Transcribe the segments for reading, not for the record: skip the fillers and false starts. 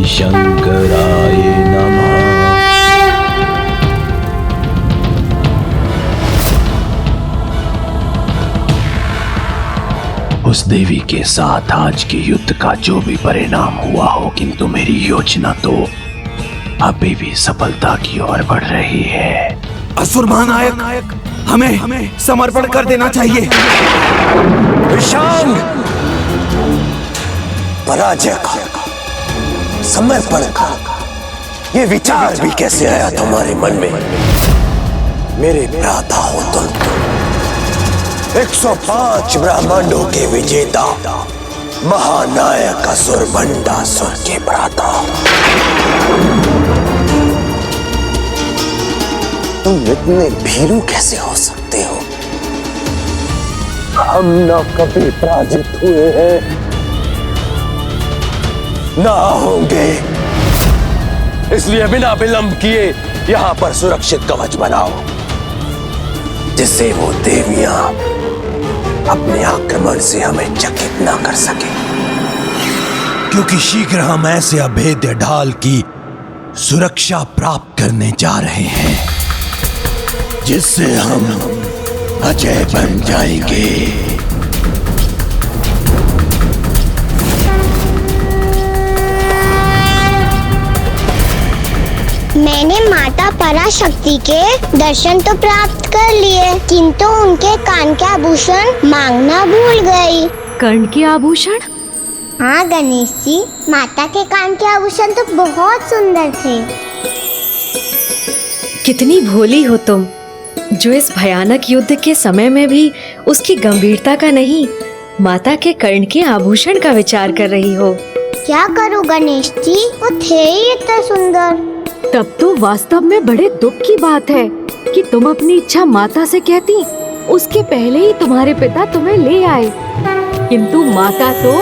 शंकराय नमः। उस देवी के साथ आज के युद्ध का जो भी परिणाम हुआ हो, किंतु मेरी योजना तो अभी भी सफलता की ओर बढ़ रही है। असुर महानायक, हमें समर्पण कर देना चाहिए। विशाल, पराजय का, समर्पण का ये विचार भी कैसे आया तुम्हारे मन में? मेरे भ्राता हो तुम, 105 ब्रह्मांडों के विजेता, महानायक असुर भंडासुर के भ्राता। तुम इतने भीरू कैसे हो सकते हो? हम न कभी पराजित हुए हैं, ना होंगे। इसलिए बिना विलंब किए यहां पर सुरक्षित कवच बनाओ, जिससे वो देवियां अपने आक्रमण से हमें चकित ना कर सके। क्योंकि शीघ्र हम ऐसे अभेद्य ढाल की सुरक्षा प्राप्त करने जा रहे हैं, जिससे हम अजय बन जाएंगे। मैंने माता पराशक्ति के दर्शन तो प्राप्त कर लिए, किंतु उनके कान के आभूषण मांगना भूल गई। कर्ण के आभूषण? हाँ गणेश जी, माता के कान के आभूषण तो बहुत सुंदर थे। कितनी भोली हो तुम, जो इस भयानक युद्ध के समय में भी उसकी गंभीरता का नहीं, माता के कर्ण के आभूषण का विचार कर रही हो। क्या करूं गणेश जी, वो थे ही इतने सुंदर। तब तो वास्तव में बड़े दुख की बात है कि तुम अपनी इच्छा माता से कहती, उसके पहले ही तुम्हारे पिता तुम्हें ले आए। किंतु माता तो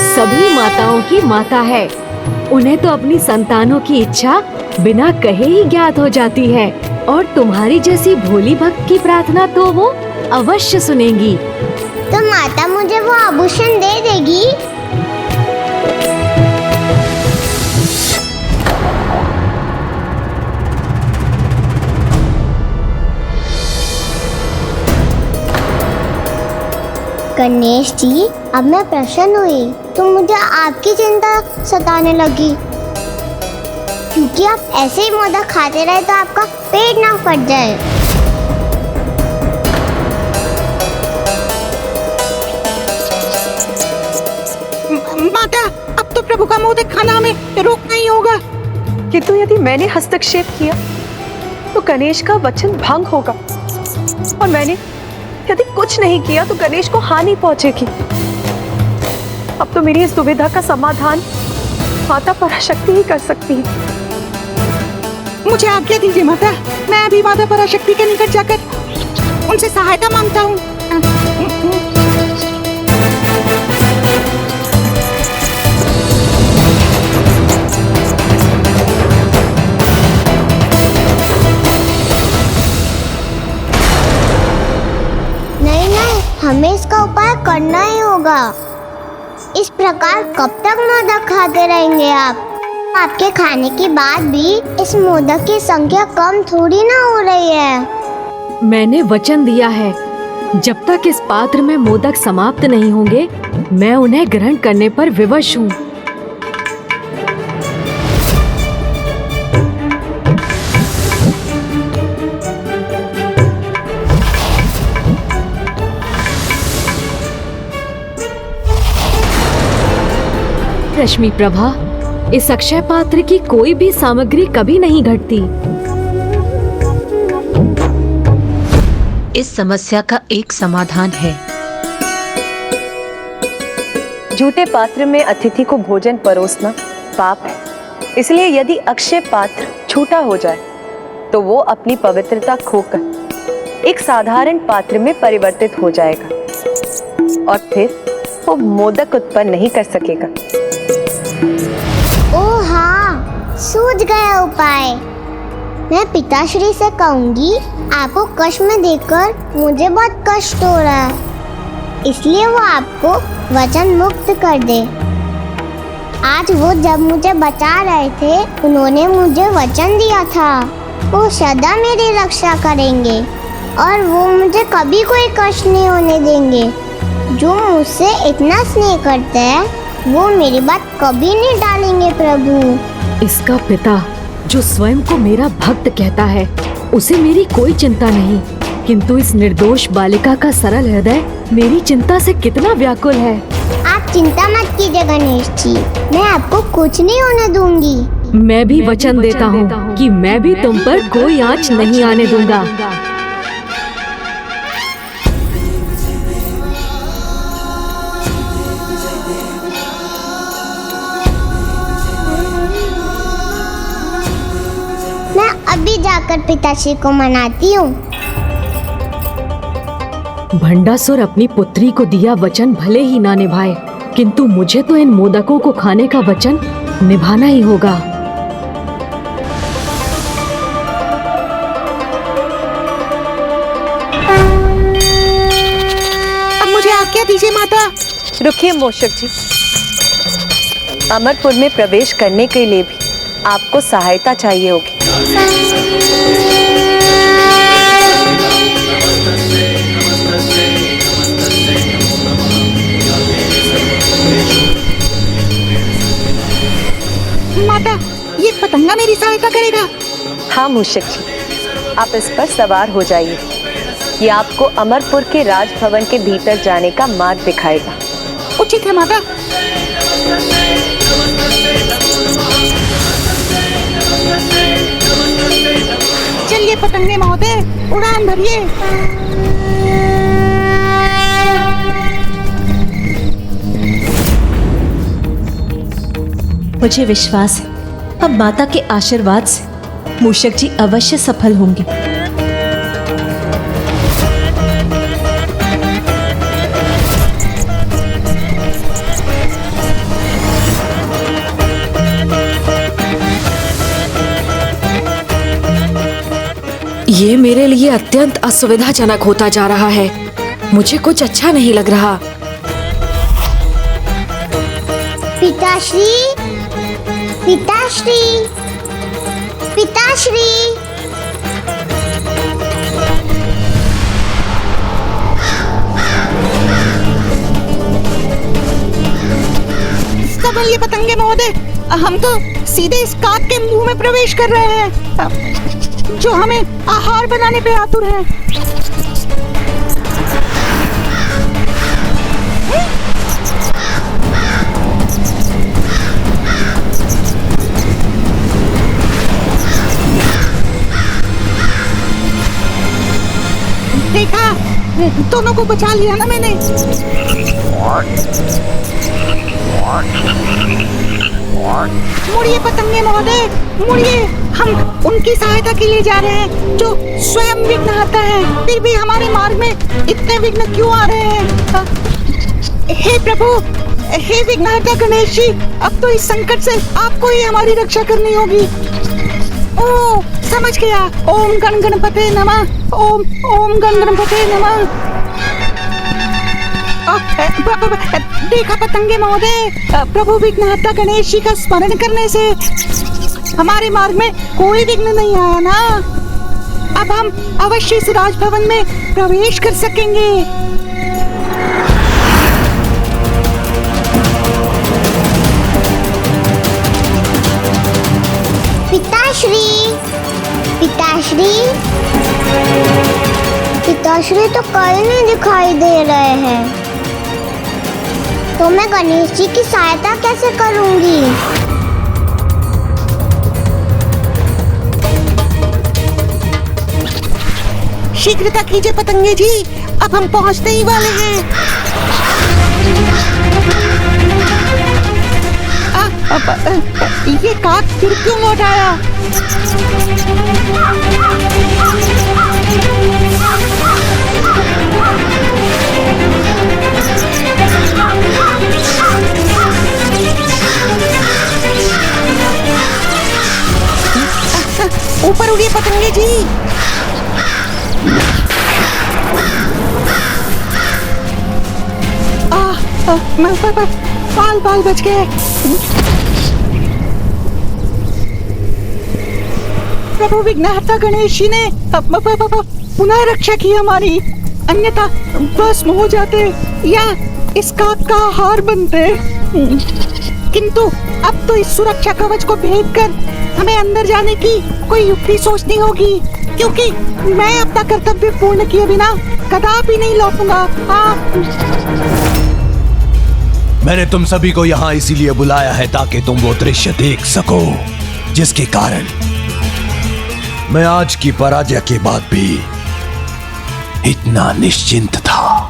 सभी माताओं की माता है, उन्हें तो अपनी संतानों की इच्छा बिना कहे ही ज्ञात हो जाती है, और तुम्हारी जैसी भोली भक्त की प्रार्थना तो वो अवश्य सुनेंगी। तो माता मुझे वो आभूषण दे देगी? गणेश जी, अब मैं प्रसन्न हुई, तो मुझे आपकी चिंता सताने लगी, क्योंकि आप ऐसे ही मोदक खाते रहे तो आपका पेट ना फट जाए। माता, अब तो प्रभु का मोदक खाना हमें रोकना ही होगा। किंतु यदि मैंने हस्तक्षेप किया तो गणेश का वचन भंग होगा, और मैंने यदि कुछ नहीं किया तो गणेश को हानि पहुंचेगी। अब तो मेरी इस दुविधा का समाधान माता पराशक्ति ही कर सकती है। मुझे आज्ञा दीजिए माता, मैं अभी माता पराशक्ति के निकट जाकर उनसे सहायता मांगता हूँ। हमें इसका उपाय करना ही होगा। इस प्रकार कब तक मोदक खाते रहेंगे आप? आपके खाने के बाद भी इस मोदक की संख्या कम थोड़ी ना हो रही है। मैंने वचन दिया है, जब तक इस पात्र में मोदक समाप्त नहीं होंगे, मैं उन्हें ग्रहण करने पर विवश हूँ। रश्मि प्रभा, इस अक्षय पात्र की कोई भी सामग्री कभी नहीं घटती। इस समस्या का एक समाधान है। झूठे पात्र में अतिथि को भोजन परोसना पाप है, इसलिए यदि अक्षय पात्र झूठा हो जाए तो वो अपनी पवित्रता खोकर एक साधारण पात्र में परिवर्तित हो जाएगा, और फिर वो मोदक उत्पन्न नहीं कर सकेगा। ओह हाँ, सूझ गया उपाय। मैं पिताश्री से कहूंगी, आपको कष्ट में देखकर मुझे बहुत कष्ट हो रहा है, इसलिए वो आपको वचन मुक्त कर दे। आज वो जब मुझे बचा रहे थे उन्होंने मुझे वचन दिया था वो सदा मेरी रक्षा करेंगे और वो मुझे कभी कोई कष्ट नहीं होने देंगे। जो मुझसे इतना स्नेह करते हैं वो मेरी बात कभी नहीं टालेंगे प्रभु। इसका पिता जो स्वयं को मेरा भक्त कहता है उसे मेरी कोई चिंता नहीं, किंतु इस निर्दोष बालिका का सरल हृदय मेरी चिंता से कितना व्याकुल है। आप चिंता मत कीजिए गणेश जी, मैं आपको कुछ नहीं होने दूंगी। मैं भी वचन देता हूँ कि मैं भी तुम पर कोई आँच नहीं आने दूंगा। मैं अभी जाकर पिताश्री को मनाती हूँ। भंडासुर अपनी पुत्री को दिया वचन भले ही ना निभाए, किंतु मुझे तो इन मोदकों को खाने का वचन निभाना ही होगा। अब मुझे आज्ञा दीजिए माता। रुकिए मूषक जी, अमरपुर में प्रवेश करने के लिए भी आपको सहायता चाहिए होगी। माता, ये पतंगा मेरी सहायता करेगा। हाँ मूषक जी, आप इस पर सवार हो जाइए। ये आपको अमरपुर के राजभवन के भीतर जाने का मार्ग दिखाएगा। उचित है माता। चलिए पतंगे महोदय, उड़ान भरिए। मुझे विश्वास है अब माता के आशीर्वाद से मूषक जी अवश्य सफल होंगे। ये मेरे लिए अत्यंत असुविधाजनक होता जा रहा है। मुझे कुछ अच्छा नहीं लग रहा। पिताश्री, पिताश्री, पिताश्री। संभलिए पतंगे महोदय, हम तो सीधे इस काक के मुंह में प्रवेश कर रहे हैं जो हमें आहार बनाने पे आतुर है। देखा, दोनों को बचा लिया ना मैंने। मुड़िए पतंगे महोदय, मुड़िए। हम उनकी सहायता के लिए जा रहे हैं जो स्वयं विघ्नहर्ता है, फिर भी हमारे मार्ग में इतने विघ्न क्यों आ रहे हैं? हे प्रभु, हे विघ्नहर्ता गणेश जी, अब तो इस संकट से आपको ही हमारी रक्षा करनी होगी। ओ, समझ गया। ओम गण गणपते नमः, ओम ओम गण गणपते नमः। देखा पतंगे महोदय, प्रभु विघ्नहर्ता गणेश जी का स्मरण करने से हमारे मार्ग में कोई विघ्न नहीं आया ना। अब हम अवश्य इस राजभवन में प्रवेश कर सकेंगे। पिताश्री, पिताश्री, पिताश्री तो कहीं नहीं दिखाई दे रहे हैं, तो मैं गणेश जी की सहायता कैसे करूंगी? शीघ्रता कीजिए पतंगे जी, अब हम पहुंचने ही वाले हैं। ये काक फिर क्यों लौट आया? ऊपर उड़िए पतंगे जी। बाल बाल बच गए। प्रभु विघ्नहर्ता गणेश जी ने पुनः रक्षा की हमारी, अन्यथा भस्म हो जाते या इसका का हार बनते। किंतु अब तो इस सुरक्षा कवच को भेदकर हमें अंदर जाने की कोई युक्ति सोचनी होगी, क्योंकि मैं अपना कर्तव्य पूर्ण किए बिना कदापि नहीं लौटूंगा। मैंने तुम सभी को यहाँ इसीलिए बुलाया है ताकि तुम वो दृश्य देख सको जिसके कारण मैं आज की पराजय के बाद भी इतना निश्चिंत था।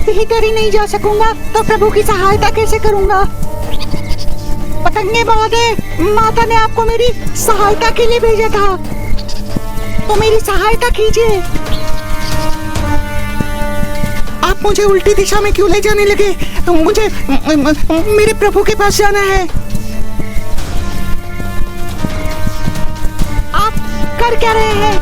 भीतर ही नहीं जा सकूंगा तो प्रभु की सहायता कैसे करूंगा? पतंगे महोदय, माता ने आपको मेरी सहायता के लिए भेजा था, तो मेरी सहायता कीजिए। आप मुझे उल्टी दिशा में क्यों ले जाने लगे? मुझे मेरे प्रभु के पास जाना है। आप कर क्या रहे हैं?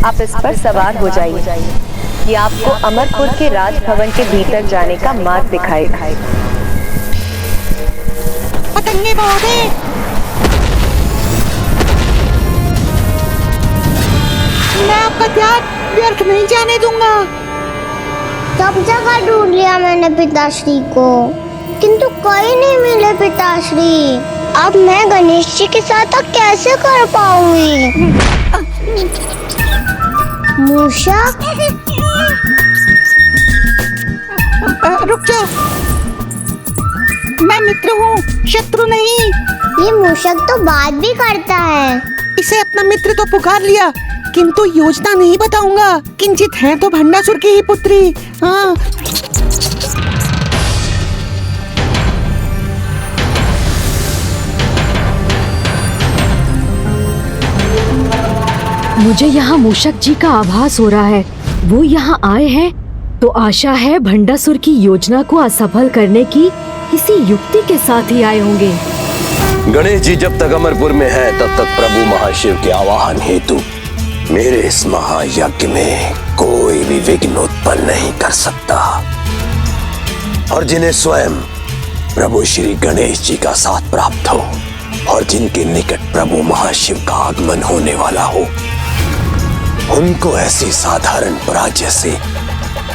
आप इस पर सवार हो जाइए। ये आपको अमरपुर के राजभवन के भीतर जाने का मार्ग दिखाएगा। पतंगे महोदय, मैं आपका त्याग व्यर्थ नहीं जाने दूंगा। सब जगह ढूंढ लिया मैंने पिताश्री को, किंतु कोई नहीं मिले पिताश्री। अब मैं गणेश जी के साथ कैसे कर पाऊंगी? मूषक, रुक जाओ, मैं मित्र हूँ, शत्रु नहीं। ये मूषक तो बात भी करता है। इसे अपना मित्र तो पुकार लिया, किंतु योजना नहीं बताऊंगा। किंचित है तो भंडासुर की ही पुत्री। हाँ, मुझे यहाँ मूषक जी का आभास हो रहा है। वो यहाँ आए हैं तो आशा है भंडासुर की योजना को असफल करने की किसी युक्ति के साथ ही आए होंगे। गणेश जी जब तक अमरपुर में है तब तक प्रभु महाशिव के आवाहन हेतु मेरे इस महायज्ञ में कोई भी विघ्न उत्पन्न नहीं कर सकता। और जिन्हें स्वयं प्रभु श्री गणेश जी का साथ प्राप्त हो और जिनके निकट प्रभु महाशिव का आगमन होने वाला हो, उनको ऐसी साधारण पराजय से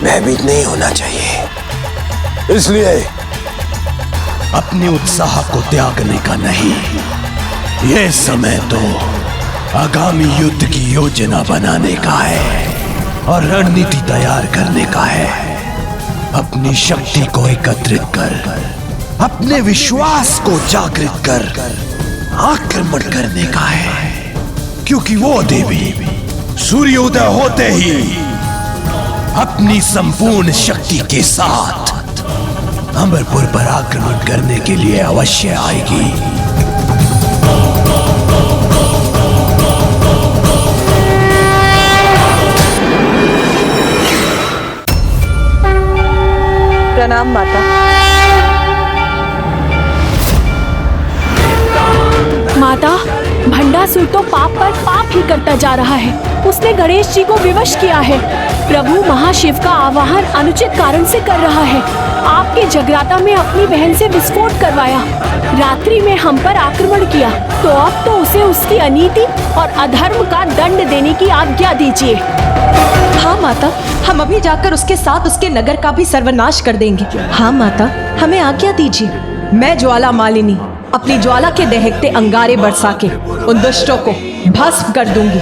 भयभीत नहीं होना चाहिए। इसलिए अपने उत्साह को त्यागने का नहीं, यह समय तो आगामी युद्ध की योजना बनाने का है और रणनीति तैयार करने का है। अपनी शक्ति को एकत्रित कर, अपने विश्वास को जागृत कर आक्रमण करने का है, क्योंकि वो देवी सूर्योदय होते ही अपनी संपूर्ण शक्ति के साथ अमरपुर पर आक्रमण करने के लिए अवश्य आएगी। प्रणाम माता। माता, भंडासुर तो पाप पर पाप ही करता जा रहा है। उसने गणेश जी को विवश किया है। प्रभु महाशिव का आवाहन अनुचित कारण से कर रहा है। आपके जगराता में अपनी बहन से विस्फोट करवाया, रात्रि में हम पर आक्रमण किया, तो अब तो उसे उसकी अनीति और अधर्म का दंड देने की आज्ञा दीजिए। हाँ माता, हम अभी जाकर उसके साथ उसके नगर का भी सर्वनाश कर देंगे। हाँ माता, हमें आज्ञा दीजिए। मैं ज्वाला मालिनी अपनी ज्वाला के दहकते अंगारे बरसा के उन दुष्टों को भस्म कर दूंगी।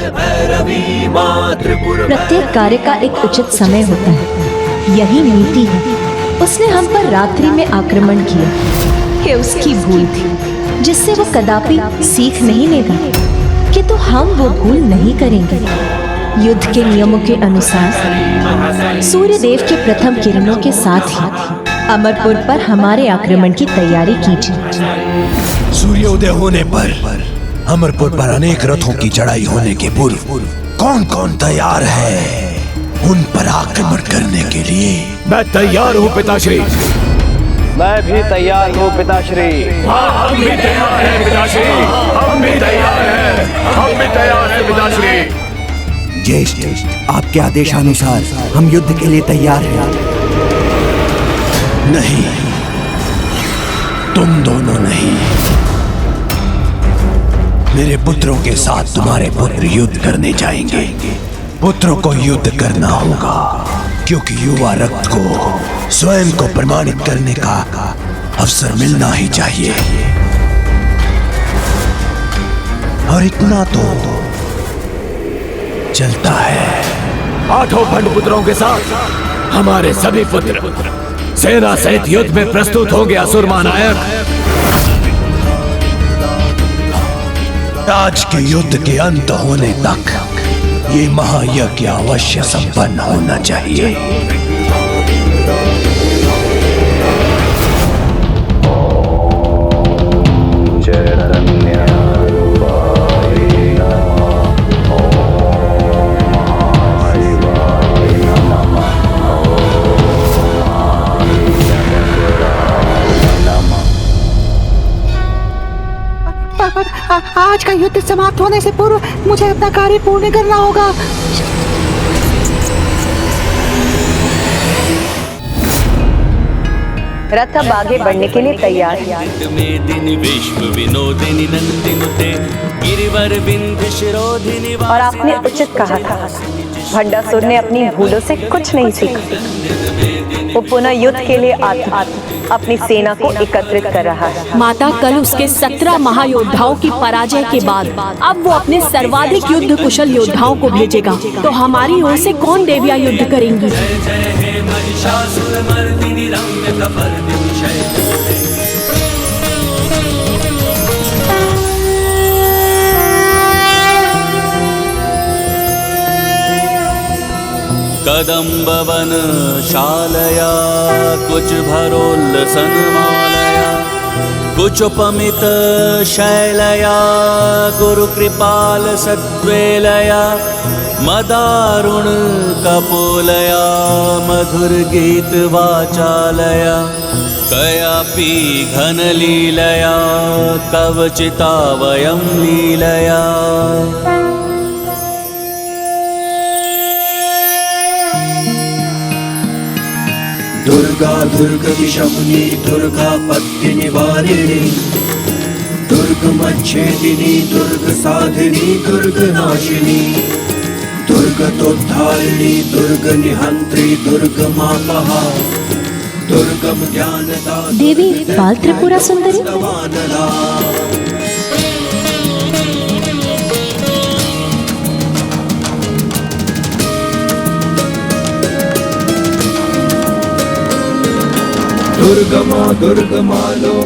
प्रत्येक कार्य का एक उचित समय होता है, यही नीति है। उसने हम पर रात्रि में आक्रमण किया, ये उसकी भूल थी। जिससे वो कदापि सीख नहीं लेगा, किंतु हम वो भूल नहीं करेंगे। युद्ध के नियमों के अनुसार सूर्य देव के प्रथम किरणों के साथ ही अमरपुर पर हमारे आक्रमण की तैयारी कीजिए। सूर्योदय होने पर अमरपुर पर अनेक रथों की चढ़ाई होने के पूर्व कौन कौन तैयार है उन पर आक्रमण करने के लिए? मैं तैयार हूँ पिताश्री। मैं भी तैयार हूँ पिताश्री। हम भी तैयार हैं पिताश्री। हम भी तैयार हैं। हम भी तैयार हैं पिताश्री। ज्येष्ठ, आपके आदेशानुसार हम युद्ध के लिए तैयार हैं। नहीं, तुम दोनों नहीं। मेरे पुत्रों के साथ तुम्हारे पुत्र युद्ध करने जाएंगे। पुत्रों को युद्ध करना होगा, क्योंकि युवा रक्त को स्वयं को प्रमाणित करने का अवसर मिलना ही चाहिए। और इतना तो चलता है। 8 भंड पुत्रों के साथ हमारे सभी पुत्र सेना सहित युद्ध में प्रस्तुत होंगे। असुर महानायक, आज के युद्ध के अंत होने तक ये महायज्ञ अवश्य संपन्न होना चाहिए। आज का युद्ध समाप्त होने से पूर्व मुझे अपना कार्य पूर्ण करना होगा। रथ अब आगे बढ़ने के लिए तैयार है। और आपने उचित कहा था, भंडासुर ने अपनी भूलों से कुछ नहीं सीखा। वो पुनः युद्ध के लिए अपनी सेना को एकत्रित कर रहा है। माता, कल उसके 17 महायोद्धाओं की पराजय के बाद अब वो अपने सर्वाधिक युद्ध कुशल योद्धाओं को भेजेगा। तो हमारी ओर से कौन देवियां युद्ध करेंगी? कदम्बवन शालया कुछ भरोल्लसन मालया कुचोपमित शैलया गुरु कृपाल सद्वेलया मदारुण कपोलया मधुर गीत वाचालया कयापि घन लीलया कवचिता वयं लीलया। दुर्गा दुर्गतिशमुनि दुर्गा पत्ति निवारिणी दुर्गमच्छेदिनी दुर्ग साधिनी दुर्ग नाशिनी दुर्गतोद्धारिणी दुर्ग निहंत्री दुर्ग मापहा दुर्गम ज्ञानदा देवी बाल त्रिपुरा सुंदरी।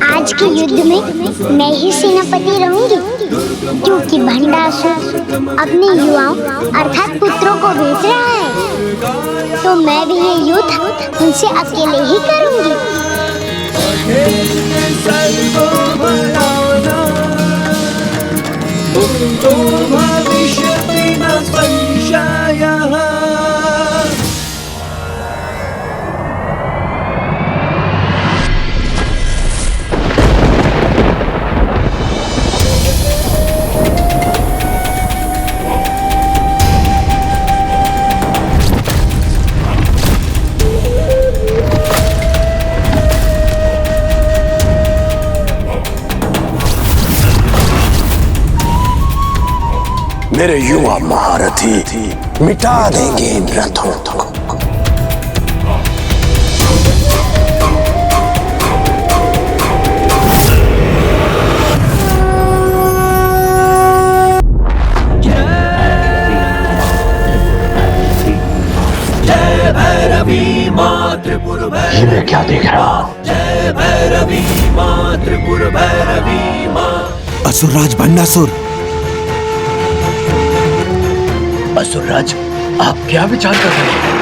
आज के युद्ध में मैं ही सेनापति रहूंगी, क्योंकि भंडासुर अपने युवाओं अर्थात पुत्रों को भेज रहा है। तो मैं भी ये युद्ध उनसे अकेले ही करूंगी। मेरे युवा महारथी मिटा देंगे इन रथों को। ये मैं क्या देख रहा हूँ? भैरवी माँ, त्रिपुर भैरवी माँ। असुरराज भंडासुर, असुरराज, आप क्या विचार कर रहे हैं?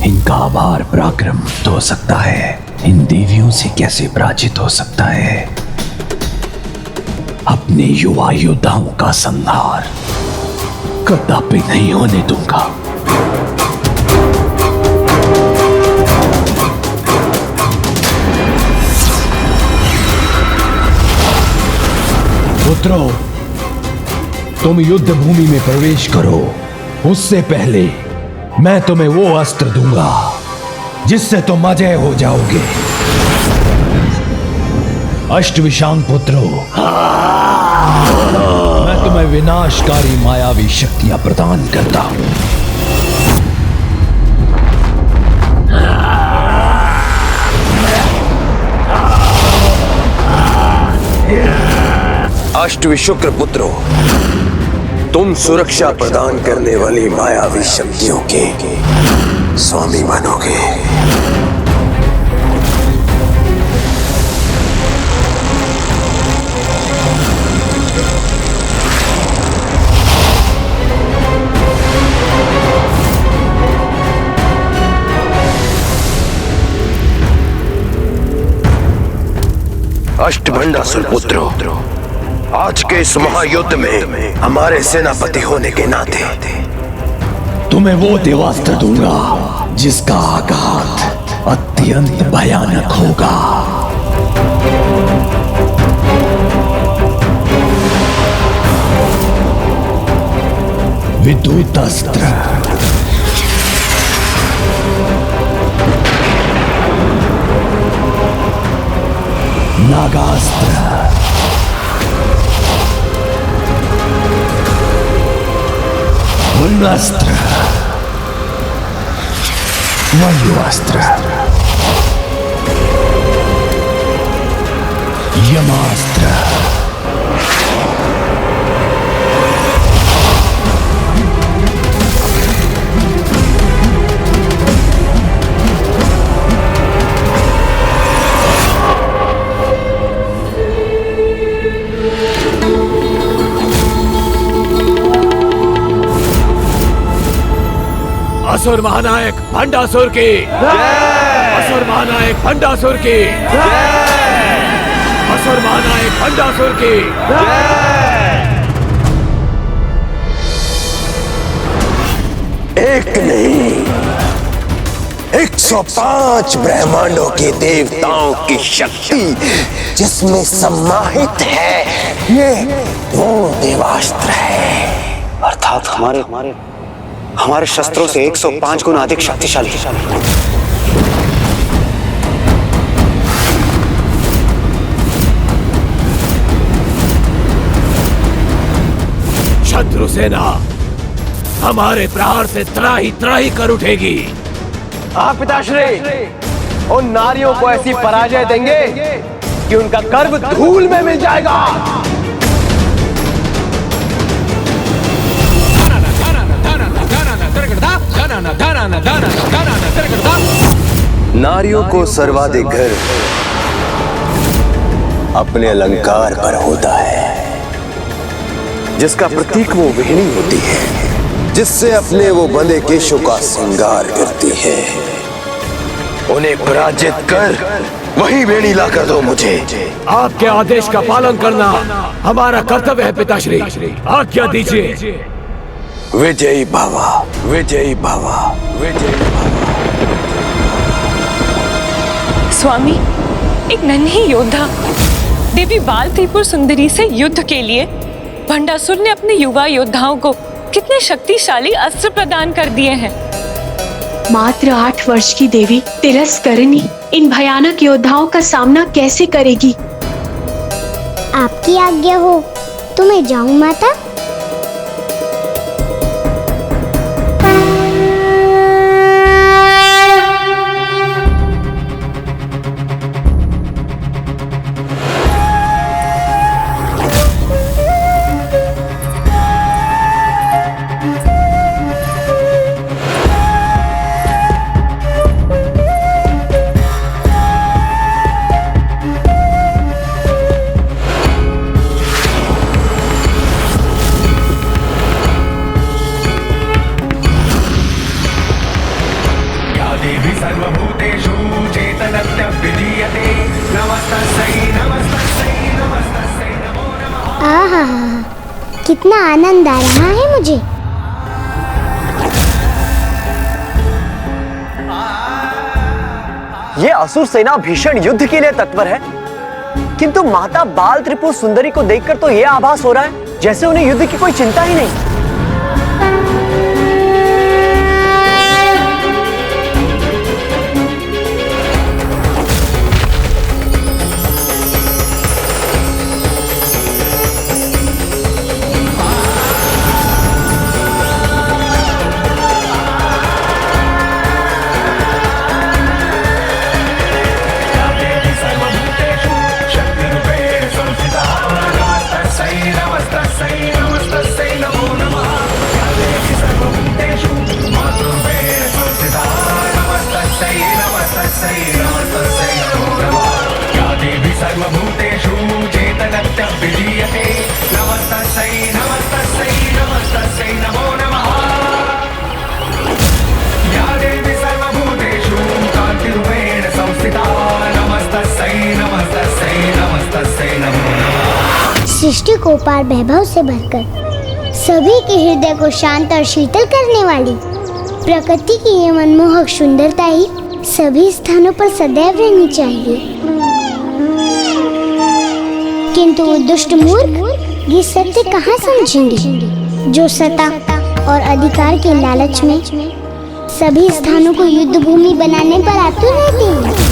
इनका आभार पराक्रम तो हो सकता है, इन देवियों से कैसे पराजित हो सकता है? अपने युवा योद्धाओं का संहार कदापि नहीं होने दूंगा। पुत्रों, तुम युद्ध भूमि में प्रवेश करो। उससे पहले मैं तुम्हें वो अस्त्र दूंगा जिससे तुम अजय हो जाओगे। अष्टविशांग पुत्रों, मैं तुम्हें विनाशकारी मायावी शक्तियां प्रदान करता हूं। अष्टविशुक्र पुत्रों, तुम सुरक्षा प्रदान करने वाली मायावी शक्तियों के स्वामी बनोगे। अष्टभंडासुर पुत्रों, आज के इस महायुद्ध में हमारे सेनापति होने के नाते तुम्हें वो देवास्त्र दूंगा जिसका आघात अत्यंत भयानक होगा। विद्युत अस्त्र, नागास्त्र, वरुणास्त्र, वायुअस्त्र, यमास्त्र, असुर महानायक भंडासुर की जय। असुर महानायक भंडासुर की जय। असुर महानायक भंडासुर की जय। एक नहीं, 105 ब्रह्मांडों के देवताओं की शक्ति जिसमें सम्माहित है, ये वो देवास्त्र है। अर्थात हमारे शस्त्रों से 105 गुना अधिक शक्तिशाली। शत्रु सेना हमारे प्रहार से त्राही कर उठेगी। आप पिताश्री उन नारियों को ऐसी पराजय देंगे कि उनका गर्व धूल में मिल जाएगा। नारियों को सर्वाधिक गर्व अपने अलंकार पर होता है, जिसका प्रतीक वो वेणी होती है, जिससे अपने वो बंदे केशों का श्रृंगार करती है। उन्हें पराजित कर वही वेणी ला कर दो मुझे। आपके आदेश का पालन करना हमारा कर्तव्य है पिताश्री, आज्ञा दीजिए। विजयी भवा, विजयी भवा, विजयी भवा। स्वामी, एक नन्ही योद्धा देवी बाल त्रिपुर सुंदरी से युद्ध के लिए भंडासुर ने अपने युवा योद्धाओं को कितने शक्तिशाली अस्त्र प्रदान कर दिए हैं। मात्र 8 वर्ष की देवी तिरस्करणी इन भयानक योद्धाओं का सामना कैसे करेगी? आपकी आज्ञा हो तो मैं जाऊं माता। आहा, कितना आनंद आ रहा है मुझे। ये असुर सेना भीषण युद्ध के लिए तत्पर है, किंतु माता बाल त्रिपुर सुंदरी को देखकर तो यह आभास हो रहा है जैसे उन्हें युद्ध की कोई चिंता ही नहीं। सृष्टि को पार वैभव से भरकर सभी के हृदय को शांत और शीतल करने वाली प्रकृति की ये मनमोहक सुंदरता ही सभी स्थानों पर सदैव रहनी चाहिए। किंतु वो दुष्ट मूर्ख ये सत्य कहाँ समझेंगे, जो सत्ता और अधिकार के लालच में सभी स्थानों को युद्ध भूमि बनाने पर आतुर रहते हैं।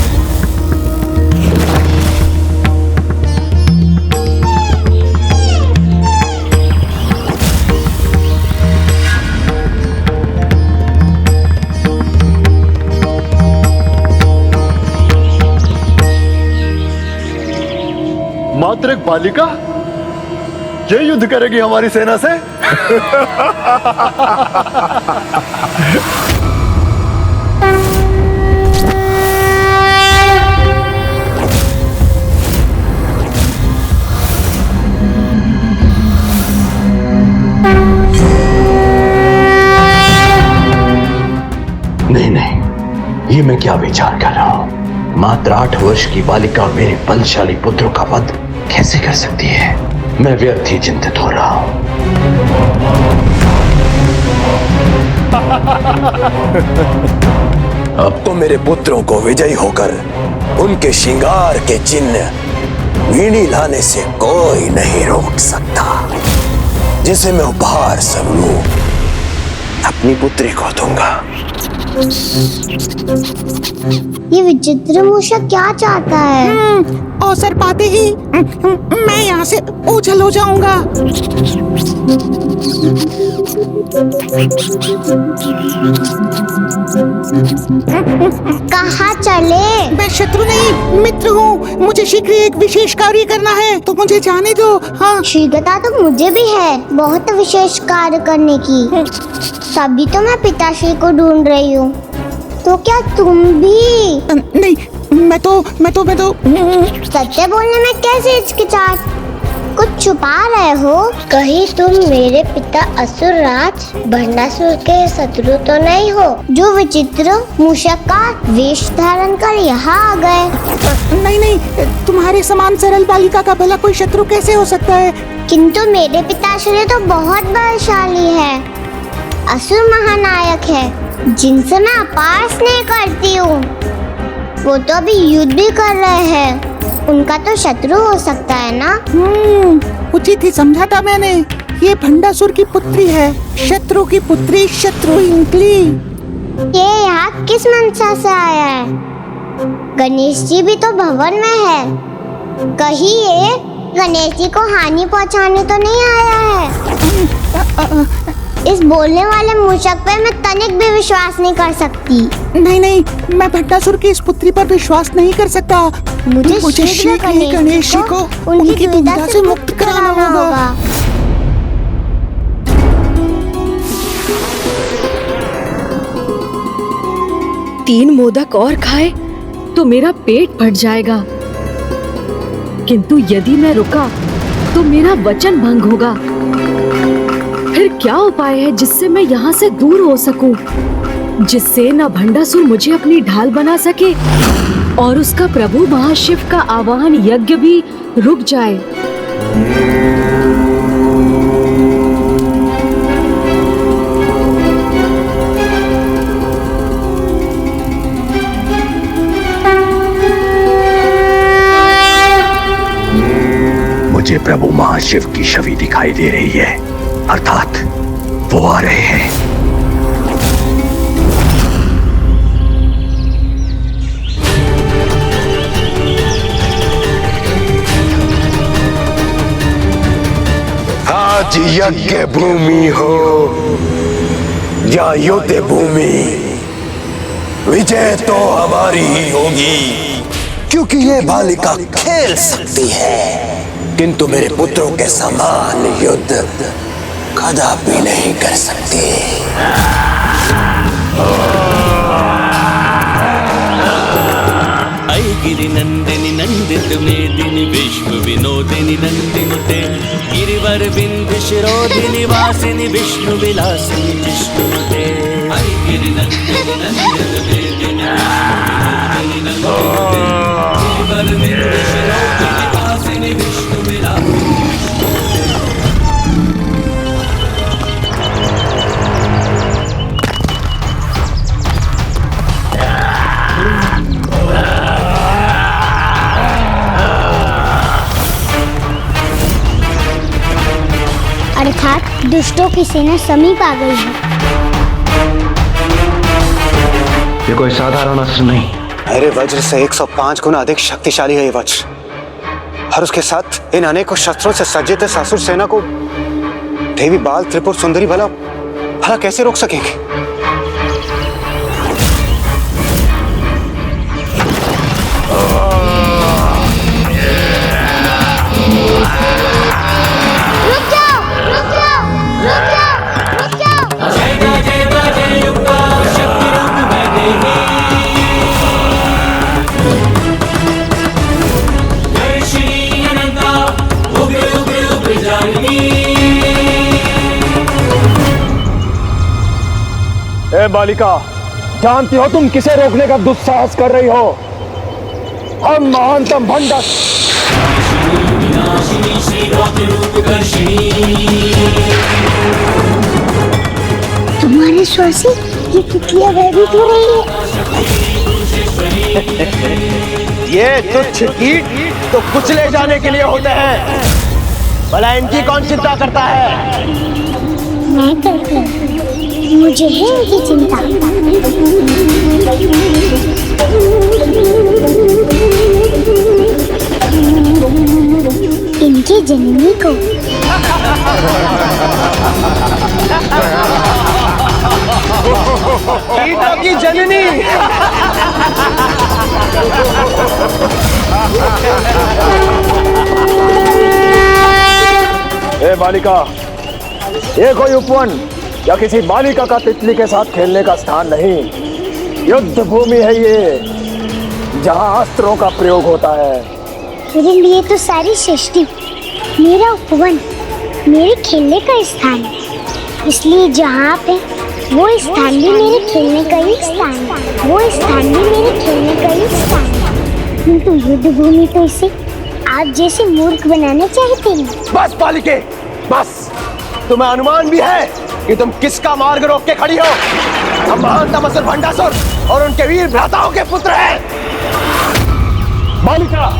मात्र एक बालिका ये युद्ध करेगी हमारी सेना से? नहीं नहीं, ये मैं क्या विचार कर रहा हूँ। मात्र 8 वर्ष की बालिका मेरे बलशाली पुत्रों का वध कैसे कर सकती है? मैं व्यर्थ ही चिंतित हो रहा हूँ। अब तो मेरे पुत्रों को विजयी होकर उनके श्रृंगार के चिन्ह वीणी लाने से कोई नहीं रोक सकता, जिसे मैं उपहार स्वरूप अपनी पुत्री को दूंगा। ये विचित्र मूषक क्या चाहता है? अवसर पाते ही मैं यहाँ से ओझल हो जाऊंगा। कहाँ चले? मैं शत्रु नहीं मित्र हूँ, मुझे शीघ्र एक विशेष कार्य करना है, तो मुझे जाने दो। हाँ, शीघ्रता तो मुझे भी है बहुत विशेष कार्य करने की, तभी तो मैं पिताश्री को ढूंढ रही हूँ। तो क्या तुम भी? नहीं, मैं तो सत्य बोलने में कैसे हिचकिचाहट? कुछ छुपा रहे हो? कहीं तुम मेरे पिता असुर राज भंडासुर के शत्रु तो नहीं हो, जो विचित्र मूषक का वेश धारण कर यहाँ आ गए? नहीं, तुम्हारे समान सरल बालिका का भला कोई शत्रु कैसे हो सकता है? किंतु मेरे पिताश्री तो बहुत बलशाली है, असुर महानायक है, जिनसे मैं अपार स्नेह करती हूँ। वो तो अभी युद्ध भी कर रहे हैं, उनका तो शत्रु हो सकता है ना? उचित ही समझा था मैंने। ये भंडासुर की पुत्री है, शत्रु की पुत्री शत्रु ही निकली। ये यहाँ किस मंशा से आया है? गणेश जी भी तो भवन में है, कहीं ये गणेश जी को हानि पहुँचाने तो नहीं आया है? इस बोलने वाले मूषक पे मैं तनिक भी विश्वास नहीं कर सकती। नहीं, मैं भंडासुर की इस पुत्री पर विश्वास नहीं कर सकता। मुझे शीघ्र ही गणेश जी को उनकी दुविधा से मुक्त कराना होगा। तीन मोदक और खाए तो मेरा पेट भर जाएगा, किंतु यदि मैं रुका तो मेरा वचन भंग होगा। फिर क्या उपाय है जिससे मैं यहाँ से दूर हो सकूं, जिससे न भंडासुर मुझे अपनी ढाल बना सके और उसका प्रभु महाशिव का आवाहन यज्ञ भी रुक जाए। मुझे प्रभु महाशिव की छवि दिखाई दे रही है, अर्थात वो आ रहे हैं। आज यज्ञ भूमि हो या युद्ध भूमि, विजय तो हमारी ही होगी, क्योंकि ये बालिका खेल सकती है, किंतु मेरे पुत्रों के समान युद्ध कदापि नहीं कर सकती। गिरि नंदिनी नंदित मेदिनी विश्व विनोदिनी नंदिनुते गिरिवर बिंद शिरोधिनी वासिनी विष्णु विलासिनी जिष्णुते। गिरि नंदिनी नंदित मेदिनी विश्व विनोदिनी नंदिनुते गिरिवर बिंद शिरोधिनी वासिनी विष्णु विलासिनी। अर्थात दुष्टों की सेना समीप आ गई है। ये कोई साधारण अस्त्र नहीं। मेरे वज्र से 105 गुना अधिक शक्तिशाली है ये वज्र, और उसके साथ इन अनेकों शस्त्रों से सज्जित इस असुर सेना को देवी बाल त्रिपुर सुंदरी भला कैसे रोक सकेंगे? ए बालिका, जानती हो तुम किसे रोकने का दुस्साहस कर रही हो? हम महानतम भंडा तुम्हारे स्वासी ये तितलियां भयभीत हो रही है। ये तुच्छ कीट तो कुचले जाने के लिए होते हैं, भला इनकी कौन चिंता करता है? मैं करती हूँ, मुझे है इनकी चिंता। इनकी जननी को। कीटों की जननी। ए बालिका, ये कोई उपवन या किसी बालिका का तितली के साथ खेलने का स्थान नहीं। युद्ध भूमि है ये, जहाँ अस्त्रों का प्रयोग होता है। मेरे लिए तो सारी सृष्टि मेरा उपवन, मेरे खेलने का स्थान है। इसलिए जहाँ पे वो स्थान भी मेरे खेलने का ही स्थान है, वो स्थान भी मेरे खेलने का ही स्थान है। किंतु युद्ध भूमि तो इसे आप जैसे मूर्ख बनाना चाहते हैं। बस बालिके, बस। तुम्हें अनुमान भी है कि तुम किसका मार्ग रोक के खड़ी हो? हम महानतम असुर भंडासुर और उनके वीर भ्राताओं के पुत्र हैं। बालिका,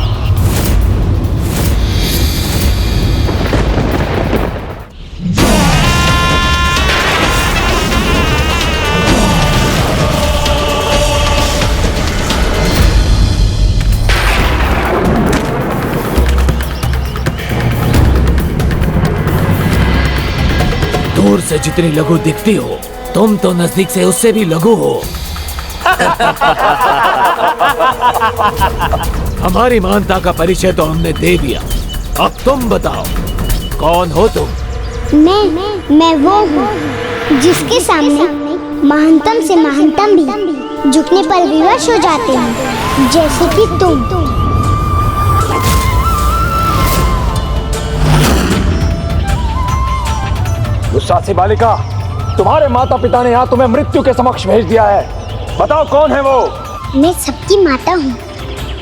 दूर से जितनी लघु दिखती हो, तुम तो नजदीक से उससे भी लघु हो। हमारी महानता का परिचय तो हमने दे दिया, अब तुम बताओ कौन हो तुम? मैं वो हूँ जिसके सामने महानतम से महानतम भी झुकने पर विवश हो जाते हैं, जैसे कि तुम। दुस्साहसी बालिका, तुम्हारे माता पिता ने यहाँ तुम्हें मृत्यु के समक्ष भेज दिया है। बताओ कौन है वो? मैं सबकी माता हूँ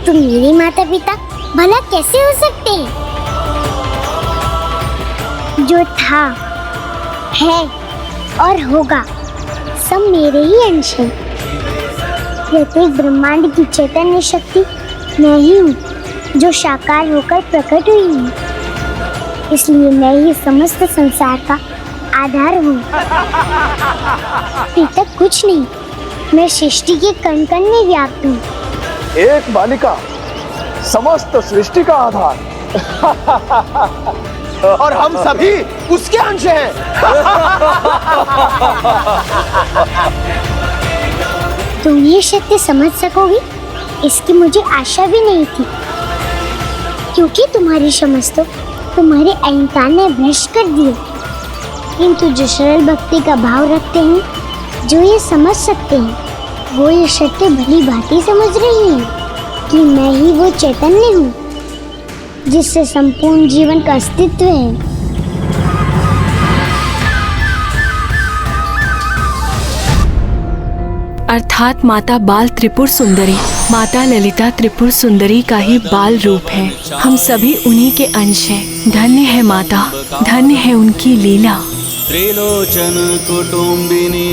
तो मेरे माता पिता भला कैसे हो सकते हैं? जो था, है और होगा सब मेरे ही अंश है। प्रत्येक ब्रह्मांड की चैतन्य शक्ति मैं ही हूँ, जो साकार होकर प्रकट हुई हूँ। इसलिए मैं ही समस्त संसार का आधार हूँ। पिता कुछ नहीं, मैं सृष्टि के कण कण में व्याप्त हूँ। एक बालिका समस्त सृष्टि का आधार और हम सभी उसके अंश हैं। तुम ये सत्य समझ सकोगी, इसकी मुझे आशा भी नहीं थी, क्योंकि तुम्हारी समझ तो तुम्हारे अहंकार ने भ्रष्ट कर दिया। किंतु जो सरल भक्ति का भाव रखते हैं, जो ये समझ सकते हैं, वो ये सत्य भली भांति समझ रही हैं कि मैं ही वो चैतन्य हूँ जिससे संपूर्ण जीवन का अस्तित्व है। अर्थात माता बाल त्रिपुर सुंदरी, माता ललिता त्रिपुर सुंदरी का ही बाल रूप है। हम सभी उन्हीं के अंश हैं। धन्य है माता, धन्य है उनकी लीला। त्रिलोचन कुटुंबिनी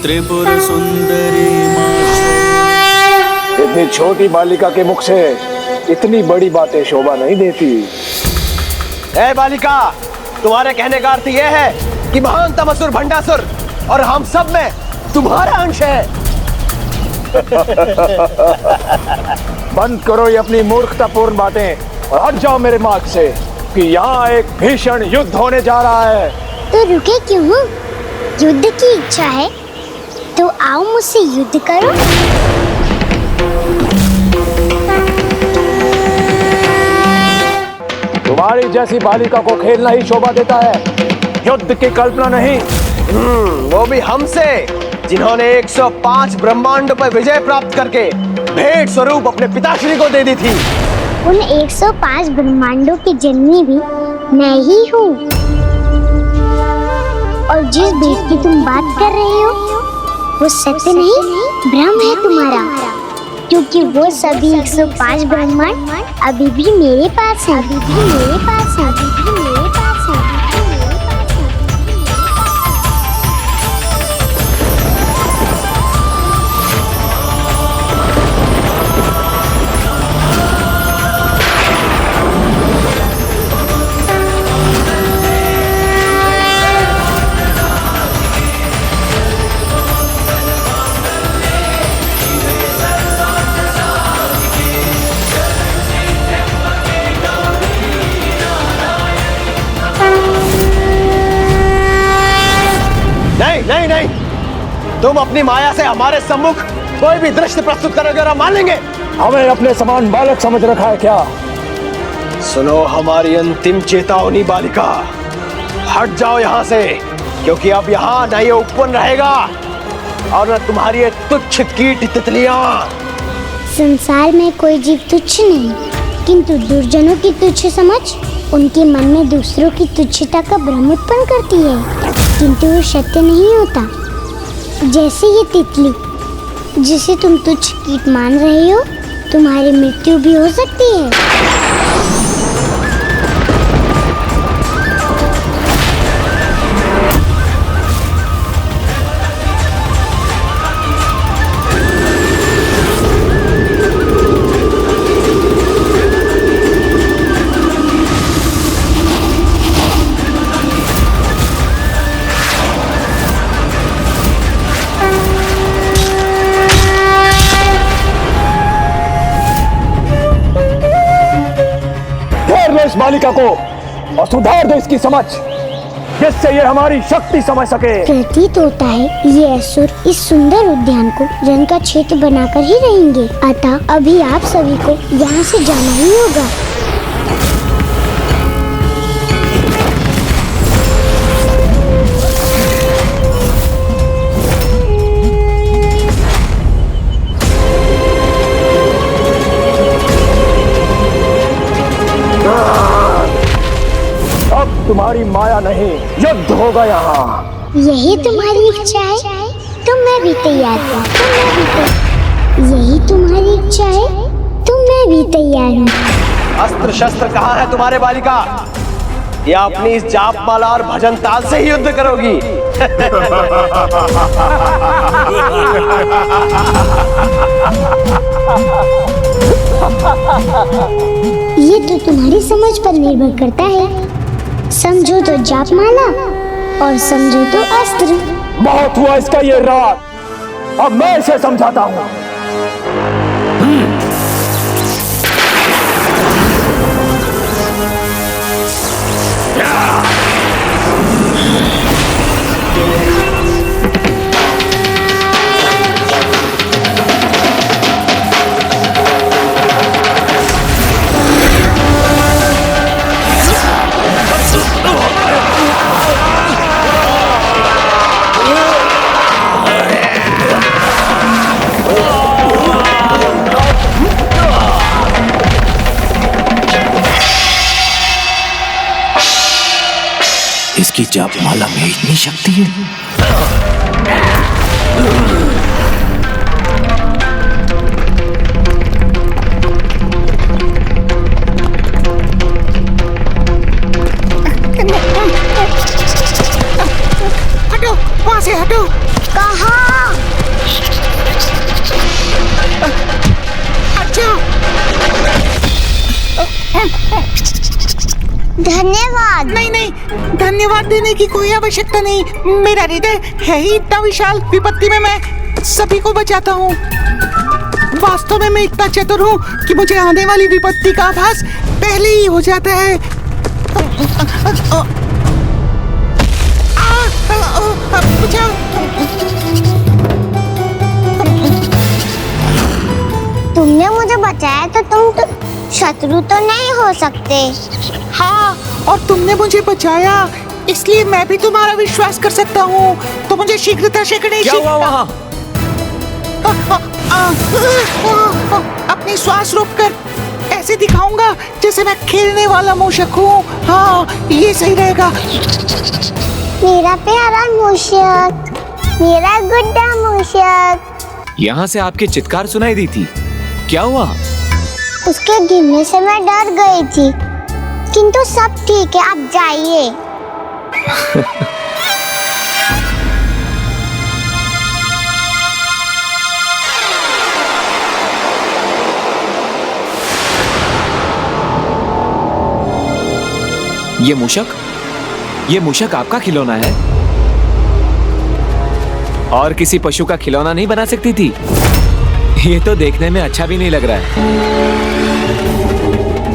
त्रिपुर सुंदरी इतनी छोटी बालिका के मुख से इतनी बड़ी बातें शोभा नहीं देती। ए बालिका, तुम्हारे कहने का अर्थ यह है कि महानतम असुर भंडासुर और हम सब में तुम्हारा अंश है। बंद करो ये अपनी मूर्खतापूर्ण बातें और हट जाओ मेरे मार्ग से, कि यहाँ एक भीषण युद्ध होने जा रहा है। तो रुके क्यों? युद्ध की इच्छा है तो आओ मुझसे युद्ध करो। तुम्हारी जैसी बालिका को खेलना ही शोभा देता है, युद्ध की कल्पना नहीं। वो भी हमसे, जिन्होंने 105 ब्रह्मांडों पर विजय प्राप्त करके भेंट स्वरूप अपने पिताश्री को दे दी थी। उन 105 ब्रह्मांडों की जननी भी मैं ही हूँ। और जिस भेद की तुम बात कर रहे हो, वो सत्य नहीं, भ्रम है तुम्हारा, क्योंकि वो सभी 105 ब्रह्मांड अभी भी मेरे पास है। अभी भी मेरे पास है। अभी भी मेरे पास है। नहीं नहीं, तुम अपनी माया से हमारे सम्मुख कोई भी दृश्य प्रस्तुत करोगे और हम मान लेंगे। हमें अपने समान बालक समझ रखा है क्या? सुनो हमारी अंतिम चेतावनी बालिका, हट जाओ यहाँ से, क्योंकि अब यहाँ न ये उपवन रहेगा और न तुम्हारी ये तुच्छ कीट तितलियां। संसार में कोई जीव तुच्छ नहीं, किंतु दुर्जनों की तुच्छ समझ उनके मन में दूसरों की तुच्छता का भ्रम उत्पन्न करती है, किंतु वो सत्य नहीं होता। जैसे ये तितली जिसे तुम तुच्छ कीट मान रहे हो, तुम्हारी मृत्यु भी हो सकती है। इस बालिका को और सुधार दो इसकी समझ, जिससे ये हमारी शक्ति समझ सके। प्रतीत होता है ये असुर इस सुंदर उद्यान को रन का क्षेत्र बनाकर ही रहेंगे, अतः अभी आप सभी को यहाँ से जाना ही होगा। तुम्हारी माया नहीं, युद्ध होगा यहाँ। यही तुम्हारी इच्छा है तो मैं भी तैयार हूँ। यही तुम्हारी इच्छा है तो मैं भी तैयार हूँ। अस्त्र शस्त्र कहाँ है तुम्हारे बालिका? या अपनी इस जाप माला और भजन ताल से ही युद्ध करोगी? ये तो तुम्हारी समझ पर निर्भर करता है। समझो तो जाप माला और समझो तो अस्त्र। बहुत हुआ इसका ये रात, अब मैं इसे समझाता हूँ। इसकी जाप माला में इतनी शक्ति है। हटो, वहां से हटो। कहाँ? अच्छा। धन्यवाद। नहीं नहीं, धन्यवाद देने की कोई आवश्यकता नहीं। मेरा हृदय है ही इतना विशाल, विपत्ति में मैं सभी को बचाता हूँ। वास्तव में मैं इतना चतुर हूँ कि मुझे आने वाली विपत्ति का आभास पहले ही हो जाता है। बचाओ। तुमने मुझे बचाया तो तुम तो शत्रु तो नहीं हो सकते। हाँ, और तुमने मुझे बचाया इसलिए मैं भी तुम्हारा विश्वास कर सकता हूँ। तो मुझे शीघ्रता से गणेश जी। क्या हुआ वहाँ? अपनी श्वास रोककर ऐसे दिखाऊंगा जैसे मैं खेलने वाला मूषक हूँ। हाँ, ये सही रहेगा। मेरा प्यारा मूषक, मेरा गुड्डा मूषक। यहाँ से आपकी चित्कार सुनाई दी थी, क्या हुआ? उसके गिरने से मैं डर गई थी, किंतु सब ठीक है, आप जाइए। ये मूषक आपका खिलौना है और किसी पशु का खिलौना नहीं बना सकती थी। ये तो देखने में अच्छा भी नहीं लग रहा है।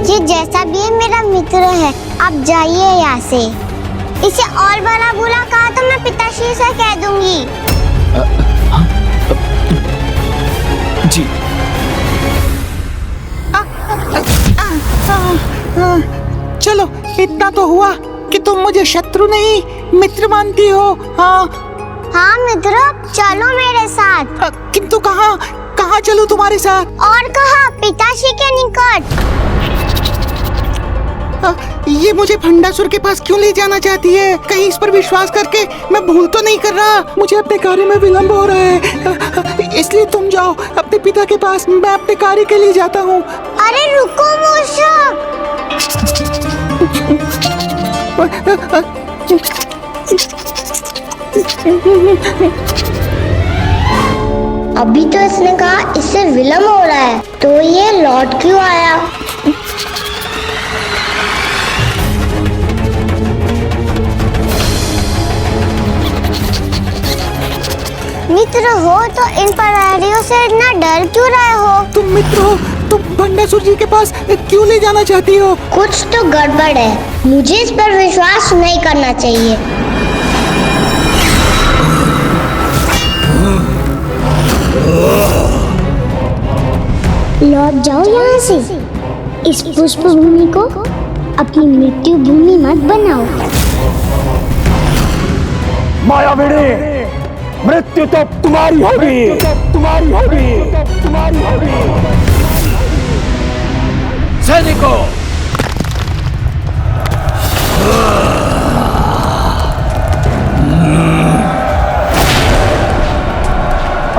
ये जैसा भी है मेरा मित्र है, आप जाइए यहाँ से। इसे और बड़ा बुरा कहा तो मैं पिताश्री से कह दूंगी। जी। चलो, इतना तो हुआ कि तुम मुझे शत्रु नहीं मित्र मानती हो। हाँ हाँ मित्रों, चलो मेरे साथ। किंतु कहाँ कहाँ चलूं तुम्हारे साथ? और कहाँ? पिताश्री के निकट। ये मुझे भंडासुर के पास क्यों ले जाना चाहती है? कहीं इस पर विश्वास करके मैं भूल तो नहीं कर रहा? मुझे अपने कार्य में विलंब हो रहा है, इसलिए तुम जाओ अपने पिता के पास, मैं अपने कार्य के लिए जाता हूँ। अरे रुको मूषक। अभी तो इसने कहा इससे विलंब हो रहा है, तो ये लौट क्यों आया? मित्र हो तो इन प्रहरियों से इतना डर क्यों रहे हो? तुम मित्र हो, तुम भंडासुर जी के पास क्यों ले जाना चाहती हो? कुछ तो गड़बड़ है, मुझे इस पर विश्वास नहीं करना चाहिए। लौट जाओ यहाँ से। इस पुष्प भूमि को अपनी मृत्यु भूमि मत बनाओ। मायाविनी, मृत्यु तो तुम्हारी होगी, तुम्हारी होगी, तुम्हारी होगी। सैनिकों,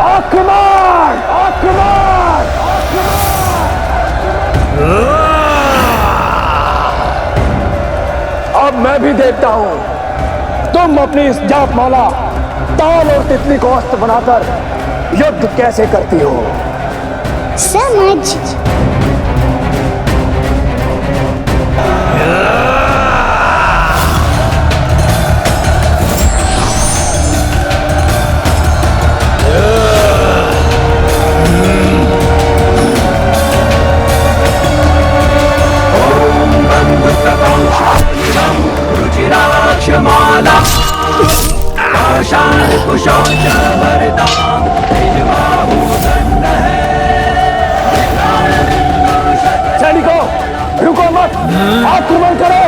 आक्रमण, आक्रमण, आक्रमण। मैं भी देखता हूं तुम अपनी इस जाप माला ताल और तितली को अस्त्र बनाकर युद्ध कैसे करती हो। समझ। सैनिकों रुको मत, आक्रमण करो।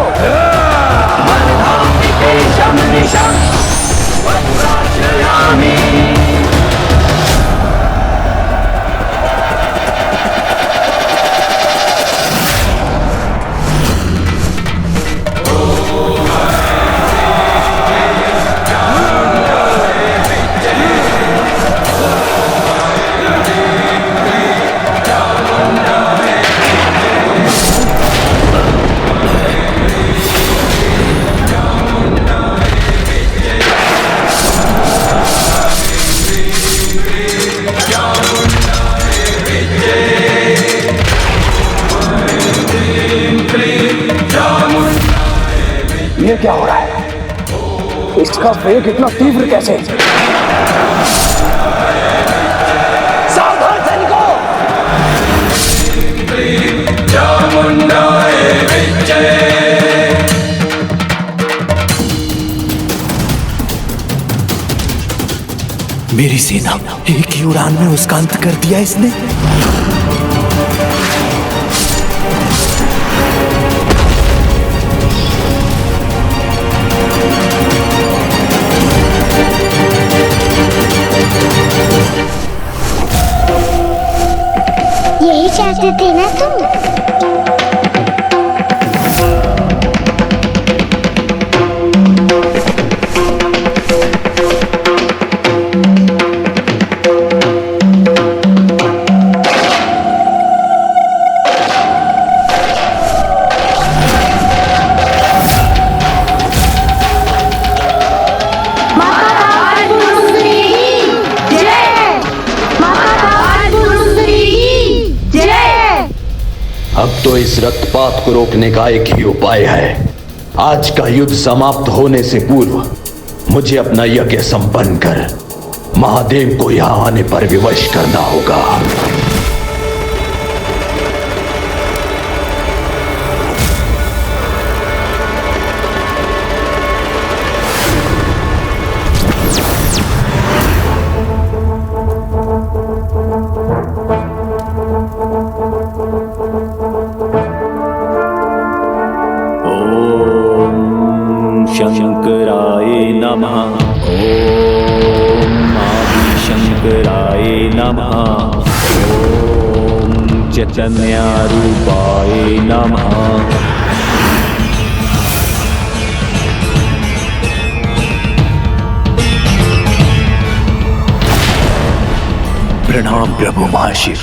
ये क्या हो रहा है? इसका वेग इतना तीव्र कैसे? सावधान सैनिकों! मेरी सेना एक ही उड़ान में उसका अंत कर दिया इसने। यही चाहते थे ना तुम? अब तो इस रक्तपात को रोकने का एक ही उपाय है। आज का युद्ध समाप्त होने से पूर्व मुझे अपना यज्ञ संपन्न कर महादेव को यहां आने पर विवश करना होगा। शंकराय नमः। ओम आदिशंकराय नमः। ओम चैतन्यरूपाय नमः। प्रणाम प्रभु महाशिव।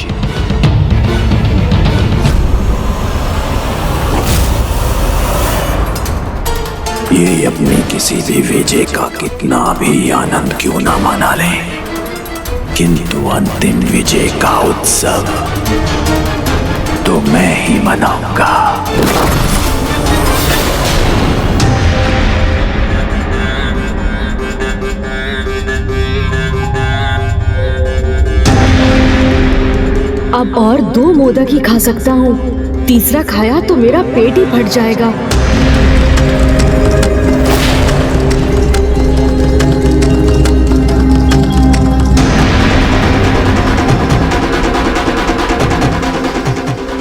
ये अपनी किसी भी विजय का कितना भी आनंद क्यों ना मना ले, किंतु अंतिम विजय का उत्सव तो मैं ही मनाऊंगा। अब और 2 मोदक ही खा सकता हूँ, तीसरा खाया तो मेरा पेट ही फट जाएगा।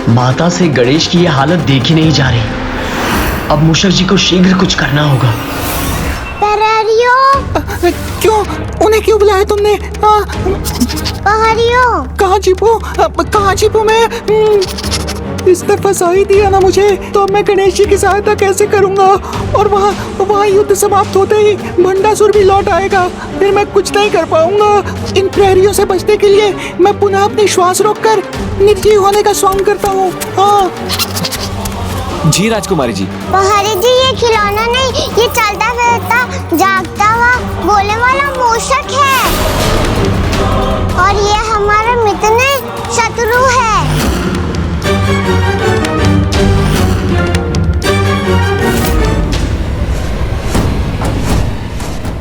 माता से गणेश की यह हालत देखी नहीं जा रही। अब मूषक जी को शीघ्र कुछ करना होगा। पहरियो! क्यों? उन्हें क्यों बुलाया तुमने? पहरियो! कहाँ छिपू मैं? इस तरफ फंसा ही दिया ना मुझे, तो अब मैं गणेश जी की सहायता कैसे करूंगा? और वहाँ युद्ध समाप्त होते ही भंडासुर भी लौट आएगा, फिर मैं कुछ नहीं कर पाऊंगा। इन प्रहरियों से बचने के लिए मैं पुनः अपनी श्वास रोककर निर्जीव होने का स्वांग करता हूँ। हाँ। जी राजकुमारी जी। पहाड़ी जी, ये खिलौना नहीं, ये चलता फिरता जागता हुआ बोलने वाला मूषक है और ये हमारा मित्र नहीं, शत्रु है।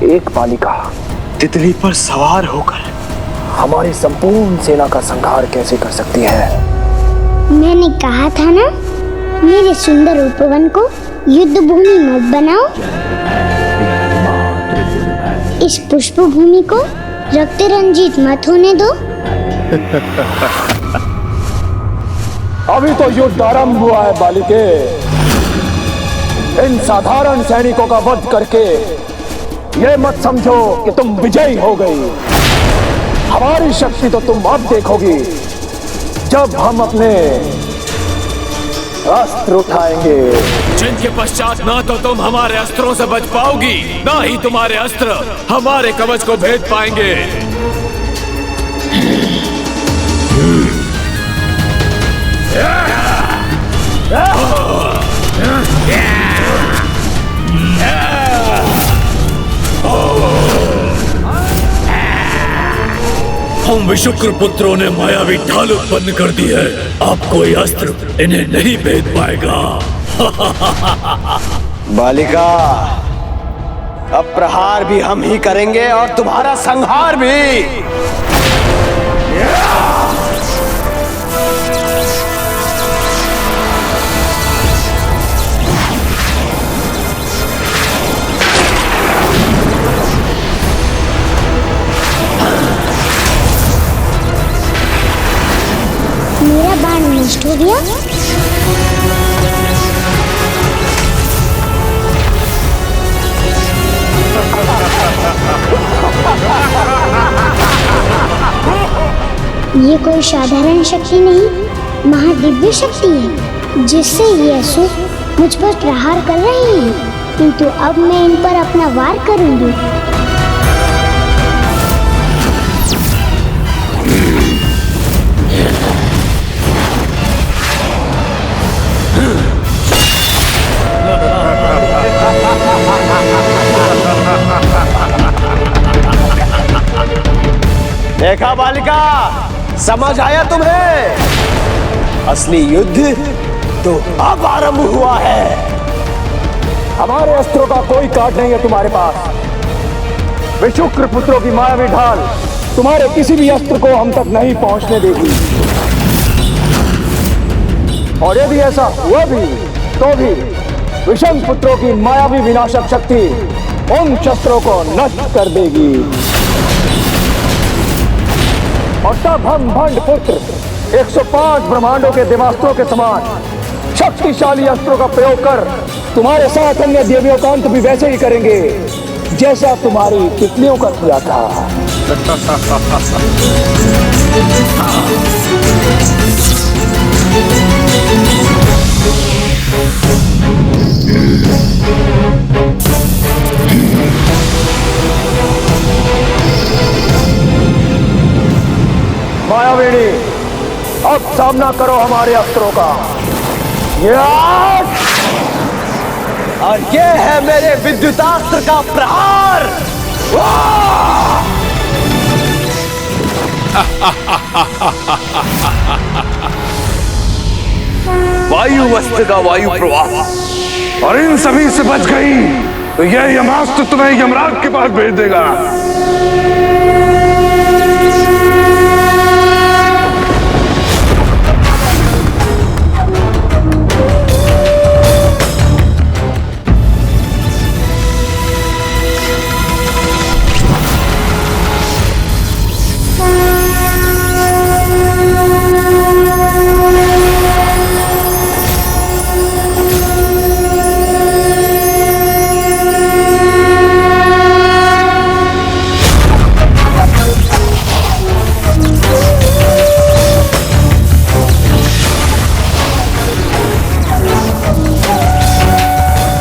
एक बालिका तितली पर सवार होकर हमारी संपूर्ण सेना का संहार कैसे कर सकती है? मैंने कहा था ना, मेरे सुंदर उपवन को युद्ध भूमि मत बनाओ। इस पुष्प भूमि को रक्त रंजित मत होने दो। अभी तो युद्ध आरंभ हुआ है बालिके। इन साधारण सैनिकों का वध करके ये मत समझो कि तुम विजयी हो गई। हमारी शक्ति तो तुम अब देखोगी जब हम अपने अस्त्र उठाएंगे, जिनके पश्चात ना तो तुम हमारे अस्त्रों से बच पाओगी, ना ही तुम्हारे अस्त्र हमारे कवच को भेद पाएंगे। हम विशुक्र पुत्रों ने मायावी ढाल उत्पन्न कर दी है। अब कोई अस्त्र इन्हें नहीं भेद पाएगा। बालिका, अब प्रहार भी हम ही करेंगे और तुम्हारा संहार भी। मेरा बाण नष्ट हो गया। ये कोई साधारण शक्ति नहीं, महादिव्य शक्ति है, जिससे ये असुर मुझ पर प्रहार कर रहे हैं। किंतु अब मैं इन पर अपना वार करूंगी। देखा बालिका, समझ आया तुम्हें? असली युद्ध तो अब आरंभ हुआ है। हमारे अस्त्रों का कोई काट नहीं है तुम्हारे पास। विशुक्र पुत्रों की मायावी ढाल तुम्हारे किसी भी अस्त्र को हम तक नहीं पहुंचने देगी। और यदि ऐसा हुआ भी तो भी विषम पुत्रों की मायावी विनाशक शक्ति उन शस्त्रों को नष्ट कर देगी। और तब हम भंड पुत्र 105 ब्रह्मांडों के देवास्त्रों के समान शक्तिशाली अस्त्रों का प्रयोग कर तुम्हारे साथ अन्य देवियों का अंत भी वैसे ही करेंगे जैसा तुम्हारी तितलियों का किया था। मायावीणी, अब सामना करो हमारे अस्त्रों का। और ये है मेरे विद्युतास्त्र का प्रहार। वायु वस्त्र का वायु प्रवाह, और इन सभी से बच गई तो यह यमास्त्र तुम्हें यमराज के पास भेज देगा।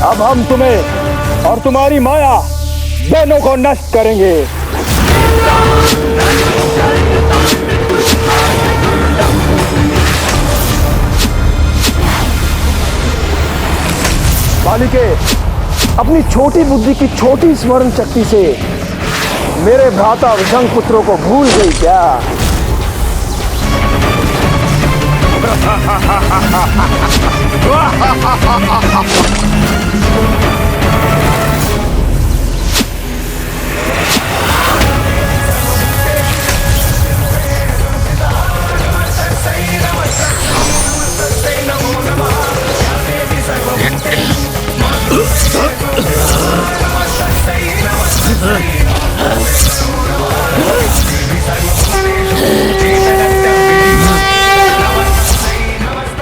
अब हम तुम्हें और तुम्हारी माया दोनों को नष्ट करेंगे। बालिके, अपनी छोटी बुद्धि की छोटी स्मरण शक्ति से मेरे भ्राता विशंग पुत्रों को भूल गई क्या?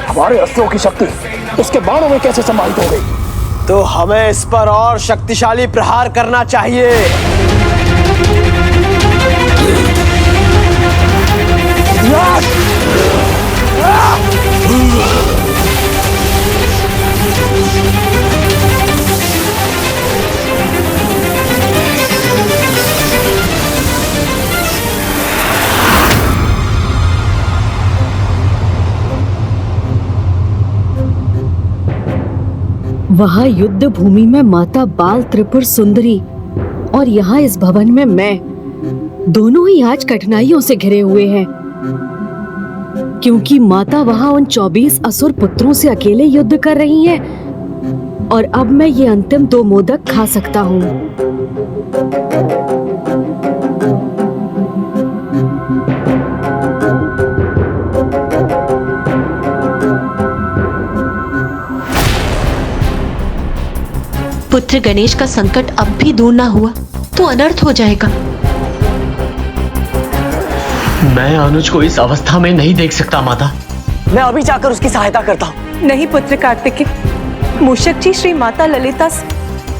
हमारे अस्त्रों की शक्ति उसके बाणों में कैसे समाहित हो गई? तो हमें इस पर और शक्तिशाली प्रहार करना चाहिए। वहाँ युद्ध भूमि में माता बाल त्रिपुर सुंदरी और यहाँ इस भवन में मैं, दोनों ही आज कठिनाइयों से घिरे हुए हैं, क्योंकि माता वहाँ उन 24 असुर पुत्रों से अकेले युद्ध कर रही हैं और अब मैं ये अंतिम 2 मोदक खा सकता हूँ। पुत्र गणेश का संकट अब भी दूर ना हुआ तो अनर्थ हो जाएगा। मैं अनुज को इस अवस्था में नहीं देख सकता माता। मैं अभी जाकर उसकी सहायता करता हूँ। नहीं पुत्र कार्तिकेय, मूषक जी श्री माता ललिता से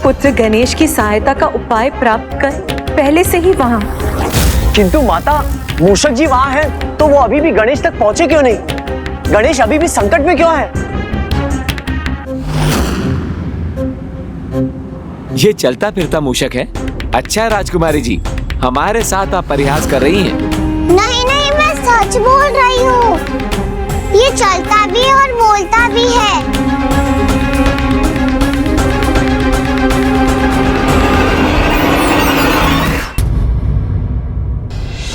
पुत्र गणेश की सहायता का उपाय प्राप्त कर पहले से ही वहाँ। किंतु माता, मूषक जी वहाँ हैं तो वो अभी भी गणेश तक पहुँचे क्यों नहीं? गणेश अभी भी संकट में क्यों है? ये चलता फिरता मूषक है। अच्छा राजकुमारी जी, हमारे साथ आप परिहास कर रही हैं। नहीं नहीं, मैं सच बोल रही हूँ। ये चलता भी और बोलता भी है।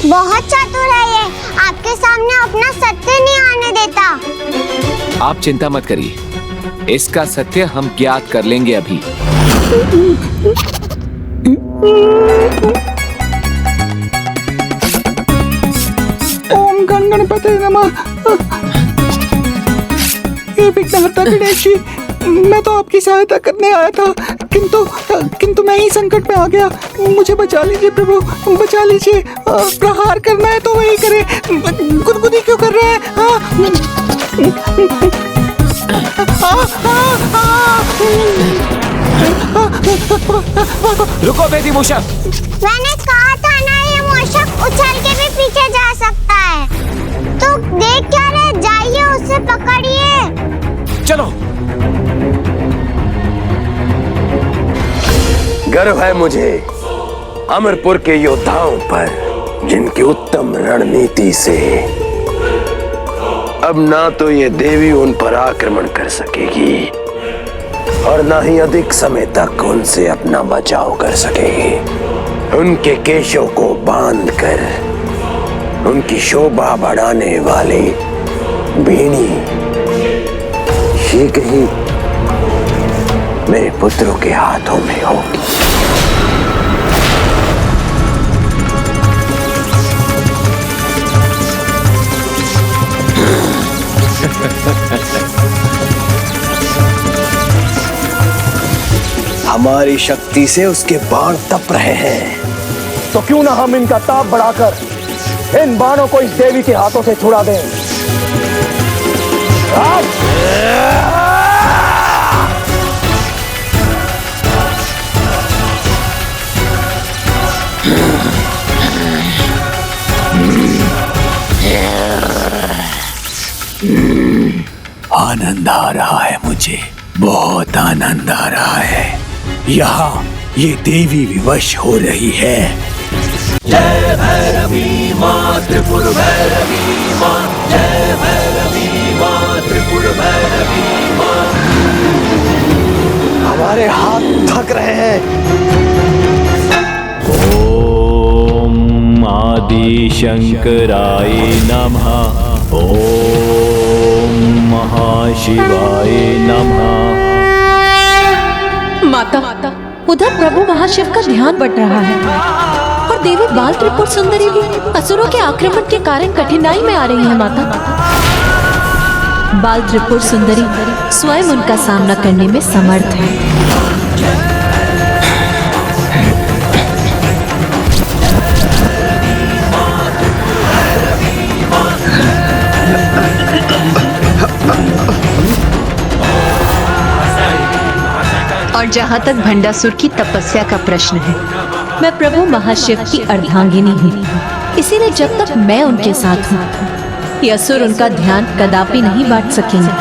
बहुत चतुर है ये, आपके सामने अपना सत्य नहीं आने देता। आप चिंता मत करिए, इसका सत्य हम ज्ञात कर लेंगे अभी। ओम गण गणपते नमः। हे विघ्नहर्ता गणेश जी, मैं तो आपकी सहायता करने आया था, किंतु मैं ही संकट में आ गया। मुझे बचा लीजिए प्रभु, बचा लीजिए। प्रहार करना है तो वही करे, गुदगुदी क्यों कर रहे हैं? रुको बेटी मूषक। मैंने कहा था ना, ये मूषक उछल के भी पीछे जा सकता है। तो देख क्या रहे, जाइए उसे पकड़िए। चलो। गर्व है मुझे अमरपुर के योद्धाओं पर, जिनकी उत्तम रणनीति से अब ना तो ये देवी उन पर आक्रमण कर सकेगी और ना ही अधिक समय तक उनसे अपना बचाव कर सकेगी। उनके केशों को बांधकर उनकी शोभा बढ़ाने वाली बीनी शीघ्र ही मेरे पुत्रों के हाथों में होगी। हमारी शक्ति से उसके बाण तप रहे हैं, तो क्यों ना हम इनका ताप बढ़ाकर इन बाणों को इस देवी के हाथों से छुड़ा दें। आनंद आ रहा है मुझे, बहुत आनंद आ रहा है। यहाँ ये देवी विवश हो रही है। जय भैरवी माँ त्रिपुर भैरवी माँ, जय भैरवी माँ त्रिपुर भैरवी माँ। मेरे हाथ थक रहे हैं। ओम आदि शंकराय नमः। ओम महाशिवाय नमः। माता, उधर प्रभु महाशिव का ध्यान बढ़ रहा है और देवी बाल त्रिपुर सुंदरी भी असुरों के आक्रमण के कारण कठिनाई में आ रही है। माता, बाल त्रिपुर सुंदरी स्वयं उनका सामना करने में समर्थ है। और जहाँ तक भंडासुर की तपस्या का प्रश्न है, मैं प्रभु महाशिव की अर्धांगिनी हूँ, इसीलिए जब तक मैं उनके साथ हूँ, ये असुर उनका ध्यान कदापि नहीं बांट सकेंगे।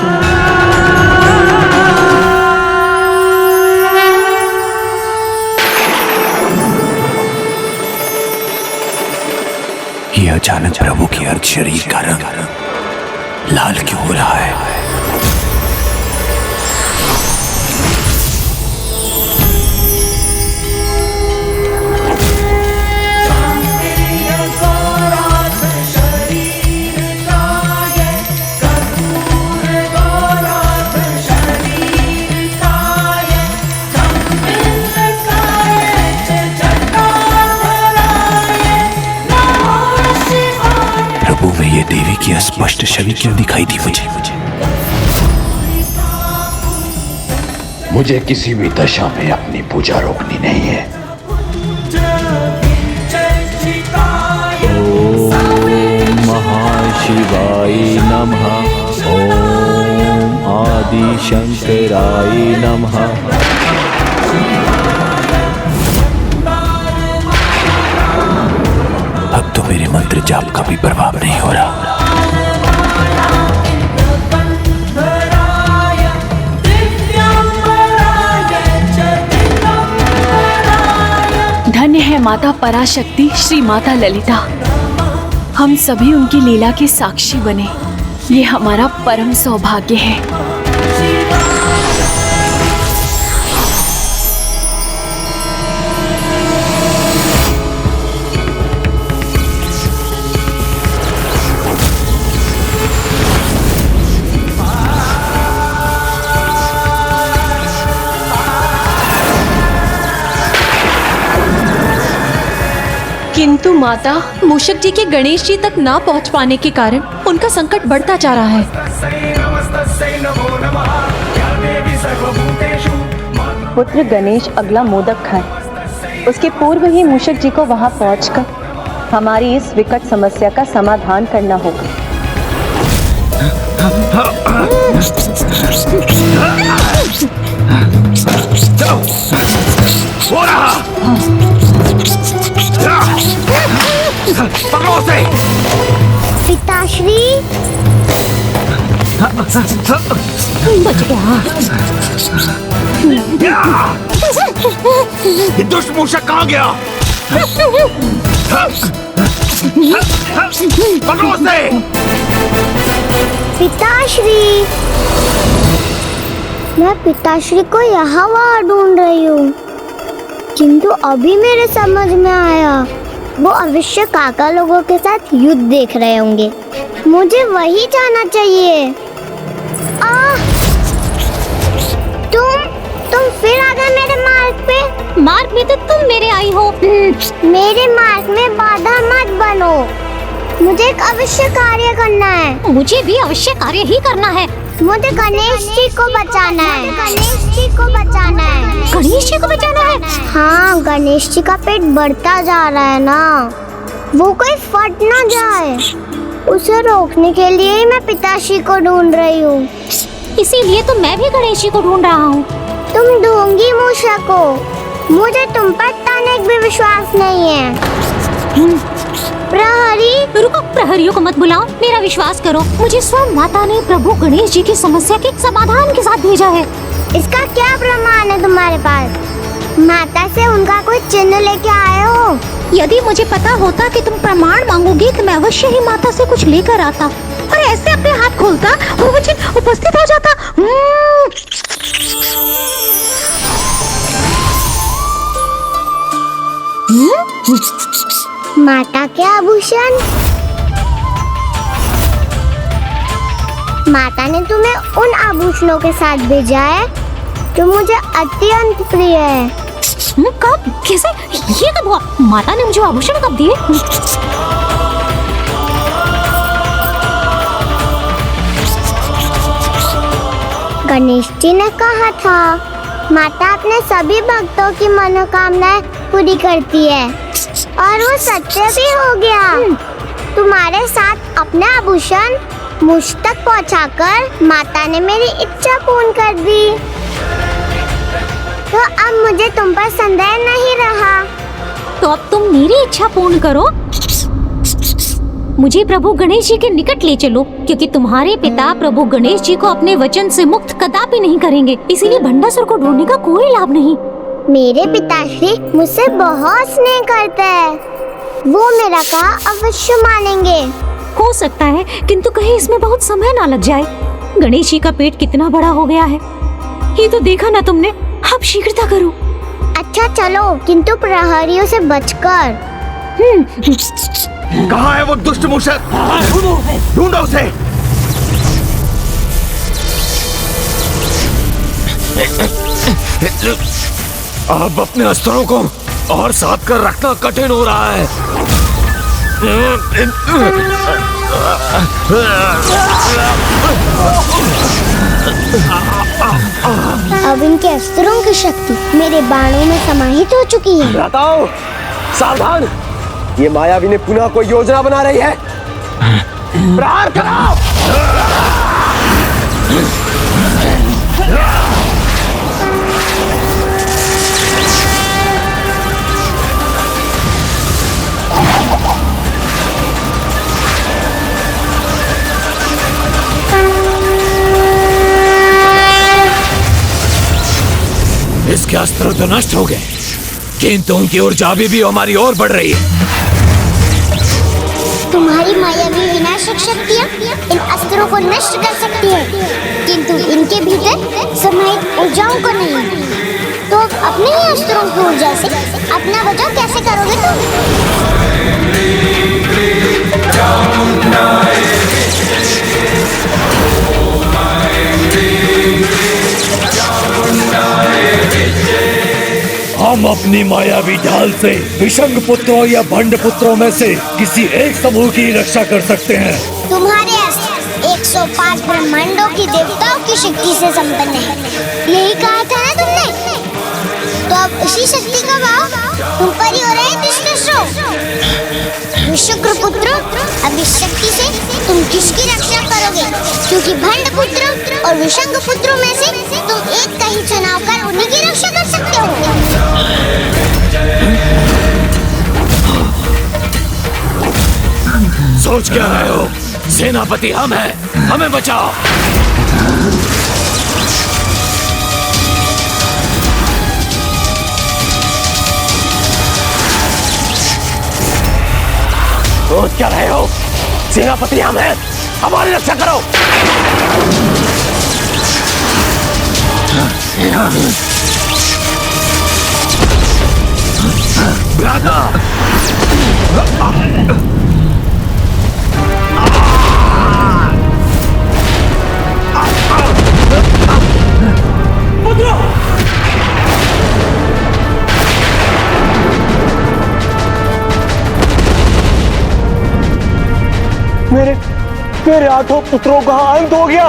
ये अचानक प्रभु की अर्ध शरीर का रंग लाल क्यों हो रहा है? ये देवी की अस्पष्ट छवि क्यों दिखाई दी मुझे किसी भी दशा में अपनी पूजा रोकनी नहीं है। ओम महाशिवाय नमः। ओम आदि शंकराय नमः। अब तो मेरे मंत्र जाप का भी प्रभाव नहीं हो रहा। धन्य है माता पराशक्ति श्री माता ललिता। हम सभी उनकी लीला के साक्षी बने, ये हमारा परम सौभाग्य है। किंतु माता, मूषक जी के गणेश जी तक ना पहुंच पाने के कारण उनका संकट बढ़ता जा रहा है। पुत्र गणेश अगला मोदक खाए, उसके पूर्व ही मूषक जी को वहां पहुंचकर हमारी इस विकट समस्या का समाधान करना होगा। हो रहा पकड़ो उसे। पिताश्री बच गया। ये दुष्ट मूषक कहाँ गया? पकड़ो उसे। पिताश्री, मैं पिताश्री को यहाँ वहाँ ढूंढ रही हूँ, किंतु अभी मेरे समझ में आया वो अवश्य काका लोगों के साथ युद्ध देख रहे होंगे। मुझे वही जाना चाहिए। तुम फिर आ गए मेरे मार्ग पे। मार्ग में तो तुम मेरे आई हो। मेरे मार्ग में बाधा मत बनो, मुझे एक अवश्य कार्य करना है। मुझे भी अवश्य कार्य ही करना है। मुझे गणेश जी को बचाना है। गणेश जी को बचाना है। गणेश जी को बचाना है? हाँ, गणेश जी का पेट बढ़ता जा रहा है ना, वो कोई फट ना जाए, उसे रोकने के लिए ही मैं पिताश्री को ढूंढ रही हूँ। इसीलिए तो मैं भी गणेश जी को ढूंढ रहा हूँ। तुम ढूंढी मूषक को, मुझे तुम पर तनिक भी विश्वास नहीं है। प्रहरी, रुको, प्रहरियों को मत बुलाओ, मेरा विश्वास करो। मुझे स्वयं माता ने प्रभु गणेश जी की समस्या के समाधान के साथ भेजा है। इसका क्या प्रमाण है तुम्हारे पास? माता से उनका कोई चिन्ह लेके आए हो? यदि मुझे पता होता कि तुम प्रमाण मांगोगी तो मैं अवश्य ही माता से कुछ लेकर आता और ऐसे अपने हाथ खोलता और वो चिन्ह उपस्थित हो जाता। माता के आभूषण? माता ने तुम्हें उन आभूषणों के साथ भेजा है जो मुझे अत्यंत प्रिय है। कब? कैसे? ये कब हुआ? माता ने मुझे आभूषण कब दिए? गणेश जी ने कहा था माता अपने सभी भक्तों की मनोकामनाएं पूरी करती है और वो सत्य भी हो गया। तुम्हारे साथ अपने आभूषण मुझ तक पहुंचाकर माता ने मेरी इच्छा पूर्ण कर दी। तो अब मुझे तुम पर संदेह नहीं रहा। तो अब तुम मेरी इच्छा पूर्ण करो। मुझे प्रभु गणेश जी के निकट ले चलो, क्योंकि तुम्हारे पिता प्रभु गणेश जी को अपने वचन से मुक्त कदापि नहीं करेंगे। इसीलिए भंडासुर को ढूंढने का कोई लाभ नहीं। मेरे पिताश्री मुझसे बहुत स्नेह करते हैं। वो मेरा कहा अवश्य मानेंगे। हो सकता है, किंतु कहीं इसमें बहुत समय ना लग जाए। गणेश जी का पेट कितना बड़ा हो गया है, ये तो देखा ना तुमने। अब शीघ्रता करो। अच्छा चलो, किंतु प्रहरियों से बचकर। कहाँ है वो दुष्ट मूषक? ढूंढो उसे। अब अपने अस्त्रों को और साथ कर रखना कठिन हो रहा है। अब इनके अस्त्रों की शक्ति मेरे बाणों में समाहित हो चुकी है। भ्राताओं, सावधान! ये मायावी ने पुनः कोई योजना बना रही है। प्रहार कराओ! इसके अस्त्र तो नष्ट हो गए, किंतु उनकी ऊर्जा अभी भी हमारी ओर बढ़ रही है। तुम्हारी मायावी विनाशक शक्तियाँ इन अस्त्रों को नष्ट कर सकती है, किंतु इनके भीतर समाहित ऊर्जाओं को नहीं। तो अपने ही अस्त्रों की ऊर्जा से अपना बचाव कैसे करोगे हम अपनी मायावी ढाल से विषंग पुत्रों या भंड पुत्रों में से किसी एक समूह की रक्षा कर सकते हैं। तुम्हारे अस्त्र 105 ब्रह्मांडों की देवताओं की शक्ति से संपन्न है, यही कहा था ना तुमने? तो अब उसी शक्ति का भाव तुम पर ही हो रहा है दुष्टों। विशुक्र पुत्रों, अब इस शक्ति से तुम किसकी रक्षा करोगे? क्योंकि भंड पुत्रों और विषंग पुत्रों में से तुम एक का ही चुनाव कर उन्हीं की रक्षा कर सकते हो। सोच क्या रहे हो? सेनापति हम हैं, हमें बचाओ। सोच क्या रहे हो? सेनापति हम हैं, हमारी रक्षा करो। मेरे 8 पुत्रों का अंत हो गया।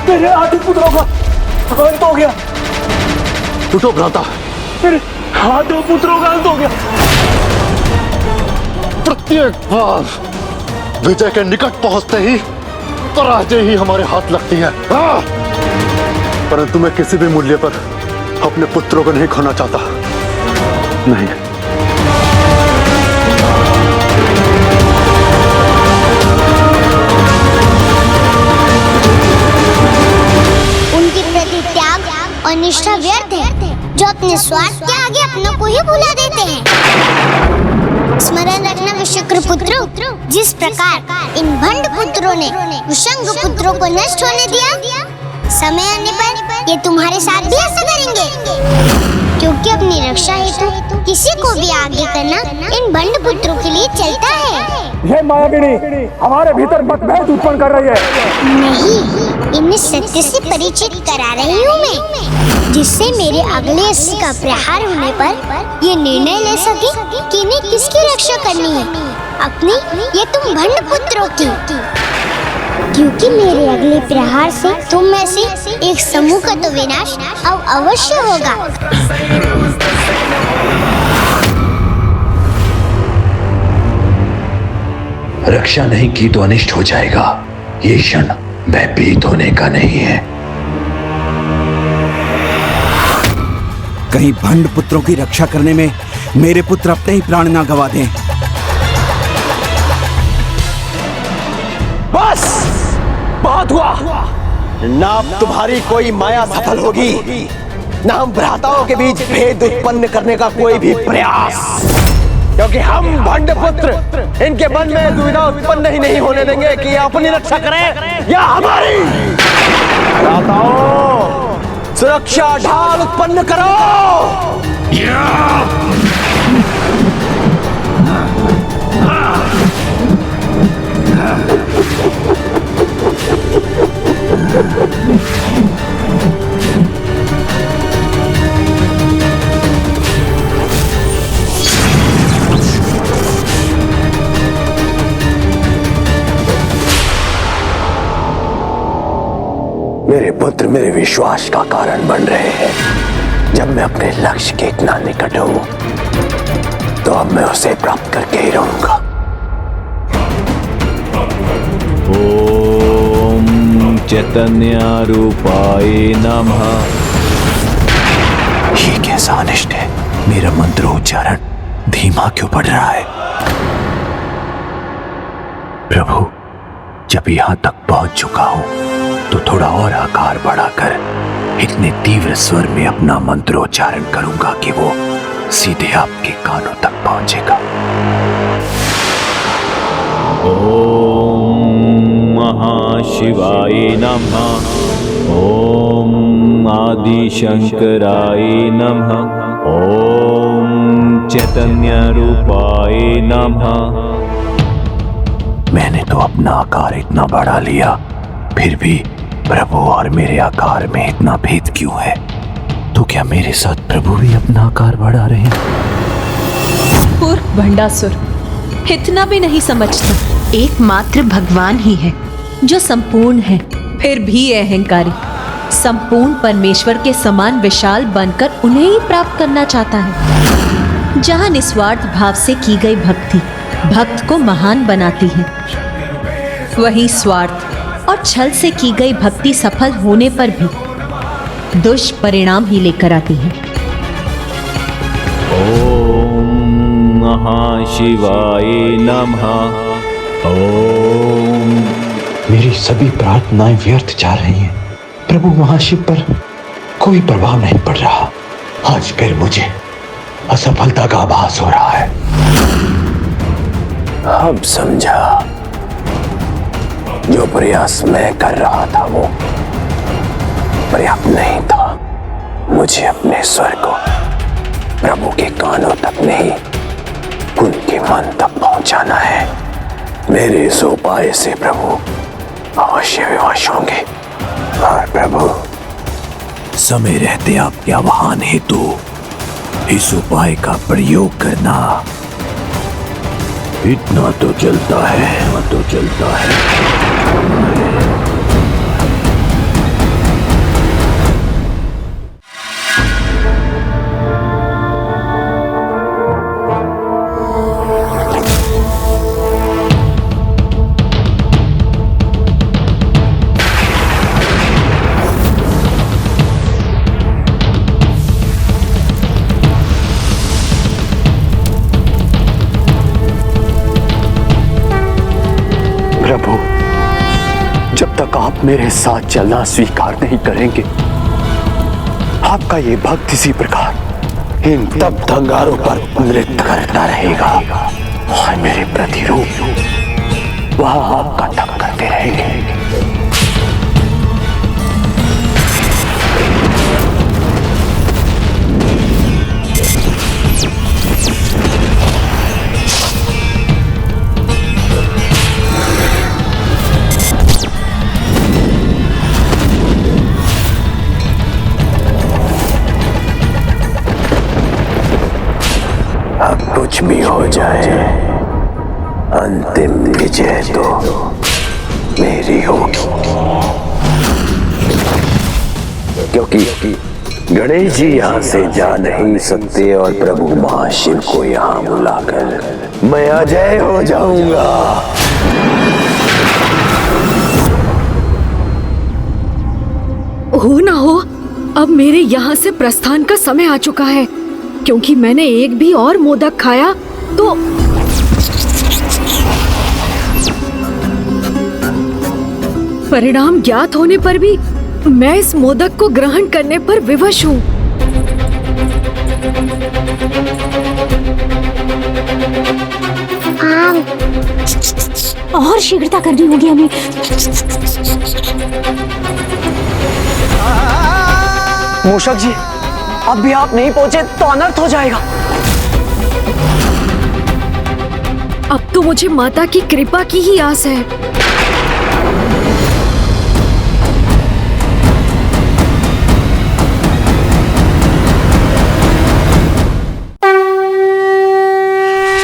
मेरे 8 पुत्रों का अंत हो गया। टूटो भ्राता, मेरे 8 पुत्रों का अंत हो गया। प्रत्येक बार विजय के निकट पहुंचते ही पराजय ही हमारे हाथ लगती है। परंतु मैं किसी भी मूल्य पर अपने पुत्रों को नहीं खोना चाहता। नहीं। और निष्ठा व्यर्थ है, जो अपने स्वार्थ के आगे अपनों को ही भुला देते हैं। स्मरण रखना विशुक्र पुत्रों, जिस प्रकार इन भंड पुत्रों ने विषंग पुत्रों को नष्ट होने दिया, समय आने पर ये तुम्हारे साथ भी ऐसा करेंगे। क्योंकि अपनी रक्षा हेतु किसी को भी आगे करना इन भंड पुत्रों के लिए चलता है। ये मायाविनी हमारे भीतर मतभेद उत्पन्न कर रही है। नहीं, इन्हें सत्य से परिचित करा रही हूँ मैं, जिससे मेरे अगले अस्त्र का प्रहार होने पर ये निर्णय ले सके कि इन्हें किसकी रक्षा करनी है, अपनी या तुम भंड पुत्रों की। क्योंकि मेरे अगले प्रहार से तुम में से एक समूह का तो विनाश अब अवश्य होगा। रक्षा नहीं की तो अनिष्ट हो जाएगा। ये क्षण भयभीत होने का नहीं है। कहीं भंड पुत्रों की रक्षा करने में मेरे पुत्र अपने ही प्राण ना गवा दें। बस बहुत हुआ। ना अब तुम्हारी कोई माया सफल होगी, ना हम भ्राताओं के बीच भेद उत्पन्न करने का कोई भी प्रयास, क्योंकि हम भंड पुत्र इनके मन में दुविधा उत्पन्न ही नहीं होने देंगे कि अपनी रक्षा करें या हमारी। भ्राताओं, सुरक्षा ढाल उत्पन्न करो। मेरे पुत्र मेरे विश्वास का कारण बन रहे हैं। जब मैं अपने लक्ष्य के इतना निकट हूं, तो अब मैं उसे प्राप्त करके ही रहूंगा। ओम चैतन्य रूपाय नमः। ये कैसा अनिष्ट है? मेरा मंत्रोच्चारण धीमा क्यों पड़ रहा है? प्रभु, जब यहां तक पहुंच चुका हूं तो थोड़ा और आकार बढ़ाकर इतने तीव्र स्वर में अपना मंत्रोच्चारण करूंगा कि वो सीधे आपके कानों तक पहुंचेगा। ओम महाशिवाय नमः। ओम आदि शंकराय नमः। ओम चैतन्य रूपाय नमः। मैंने तो अपना आकार इतना बढ़ा लिया, फिर भी प्रभु और मेरे आकार में इतना भेद क्यों है? तो क्या मेरे साथ प्रभु भी अपना आकार बढ़ा रहे हैं? मूर्ख भंडासुर, इतना भी नहीं समझता। एकमात्र भगवान ही है जो संपूर्ण है, फिर भी अहंकारी संपूर्ण परमेश्वर के समान विशाल बनकर उन्हें ही प्राप्त करना चाहता है। जहां निस्वार्थ भाव से की गई भक्ति भक्त को महान बनाती है, वहीं स्वार्थ और छल से की गई भक्ति सफल होने पर भी दुष्परिणाम ही लेकर आती है। ओम महाशिवाय नमः। ओम। मेरी सभी प्रार्थनाएं व्यर्थ जा रही हैं। प्रभु महाशिव पर कोई प्रभाव नहीं पड़ रहा। आज फिर मुझे असफलता का आभास हो रहा है। अब समझा, जो प्रयास मैं कर रहा था वो पर्याप्त नहीं था। मुझे अपने स्वर को प्रभु के कानों तक नहीं, उनके मन तक पहुंचाना है। मेरे इस उपाय से प्रभु अवश्य विवश होंगे। और प्रभु, समय रहते आपके आह्वान हेतु इस उपाय का प्रयोग करना। इतना तो चलता है, तो चलता है। प्रभु, जब तक आप मेरे साथ चलना स्वीकार नहीं करेंगे, आपका ये भक्त इसी प्रकार इन तप अंगारों पर नृत्य करता रहेगा और मेरे प्रतिरूप वह आपका तप करते रहेंगे। कुछ भी हो जाए, अंतिम विजय तो मेरी होगी, क्योंकि गणेश जी यहाँ से जा नहीं सकते और प्रभु महाशिव को यहाँ बुलाकर मैं अजय हो जाऊंगा। हो ना हो, अब मेरे यहाँ से प्रस्थान का समय आ चुका है, क्योंकि मैंने एक भी और मोदक खाया तो परिणाम ज्ञात होने पर भी मैं इस मोदक को ग्रहण करने पर विवश हूँ। और शीघ्रता करनी होगी हमें। मूषक जी, अब भी आप नहीं पहुंचे तो अनर्थ हो जाएगा। अब तो मुझे माता की कृपा की ही आस है।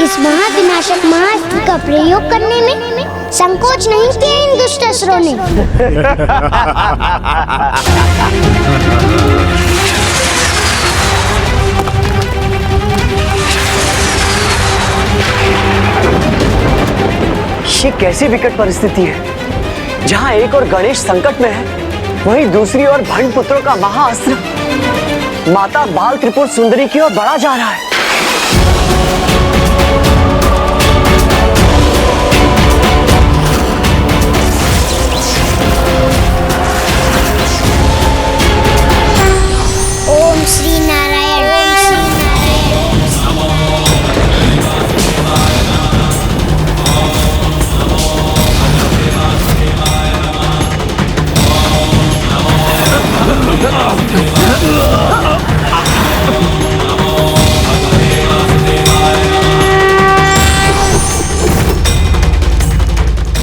इस महाविनाशक महाअस्त्र का प्रयोग करने में संकोच नहीं किया इन दुष्ट असुरों ने। ये कैसी विकट परिस्थिति है, जहाँ एक और गणेश संकट में है, वहीं दूसरी ओर भंड पुत्रों का महाअस्त्र माता बाल त्रिपुर सुंदरी की ओर बढ़ा जा रहा है। ओम श्री नारायण, ओम श्री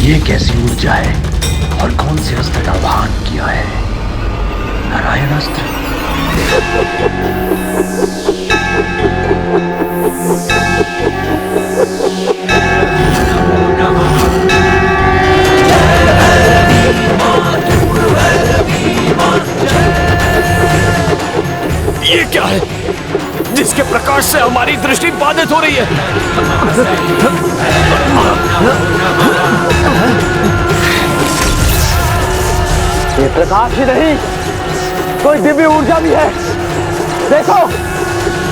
ये कैसी ऊर्जा है और कौन से अस्त्र का वाहन किया है? नारायण अस्त्र। ये क्या है जिसके प्रकाश से हमारी दृष्टि बाधित हो रही है? ये प्रकाश ही नहीं, कोई दिव्य ऊर्जा भी है। देखो,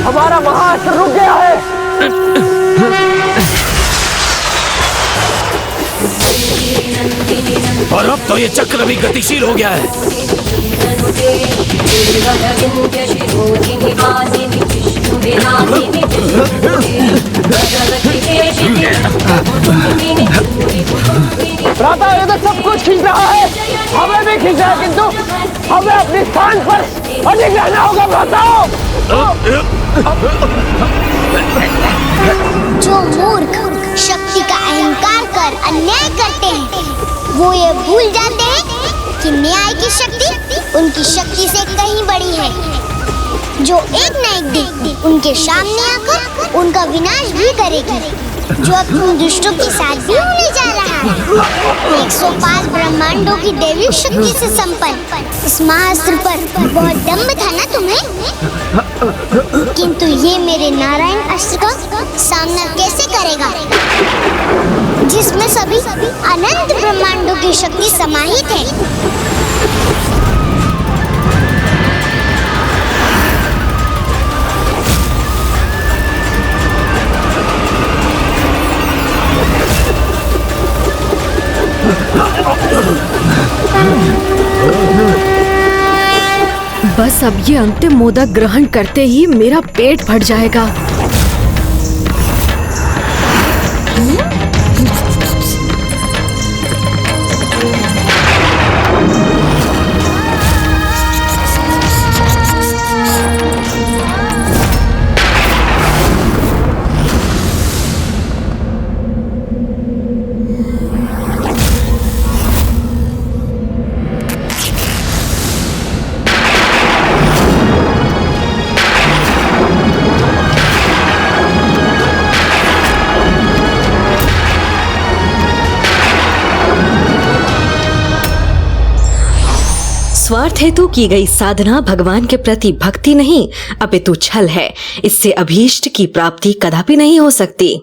हमारा महाअस्त्र रुक गया है। और अब तो ये चक्र भी गतिशील हो गया है। प्रातः ये तो सब कुछ खींच रहा है, हमें भी खींच रहा है, किंतु हमें अपने स्थान पर अडिग रहना होगा। भ्राताओं, जो मूर्ख शक्ति का अहंकार कर अन्याय करते हैं, वो ये भूल जाते हैं कि न्याय की शक्ति उनकी शक्ति से कहीं बड़ी है, जो एक न एक दिन उनके सामने आकर उनका विनाश भी करेगी, जो अब तुम दुष्टों के साथ भी होने जा रहा है। 105 ब्रह्मांडों की दैविक शक्ति से संपन्न इस महाअस्त्र पर बहुत दम्भ था ना तुम्हें, किंतु ये मेरे नारायण अस्त्र का सामना कैसे करेगा, जिसमें सभी अनंत ब्रह्मांडों की शक्ति समाहित है। बस अब ये अंतिम मोदक ग्रहण करते ही मेरा पेट भर जाएगा। स्वार्थ हेतु की गई साधना भगवान के प्रति भक्ति नहीं अपितु छल है। इससे अभीष्ट की प्राप्ति कदापि नहीं हो सकती।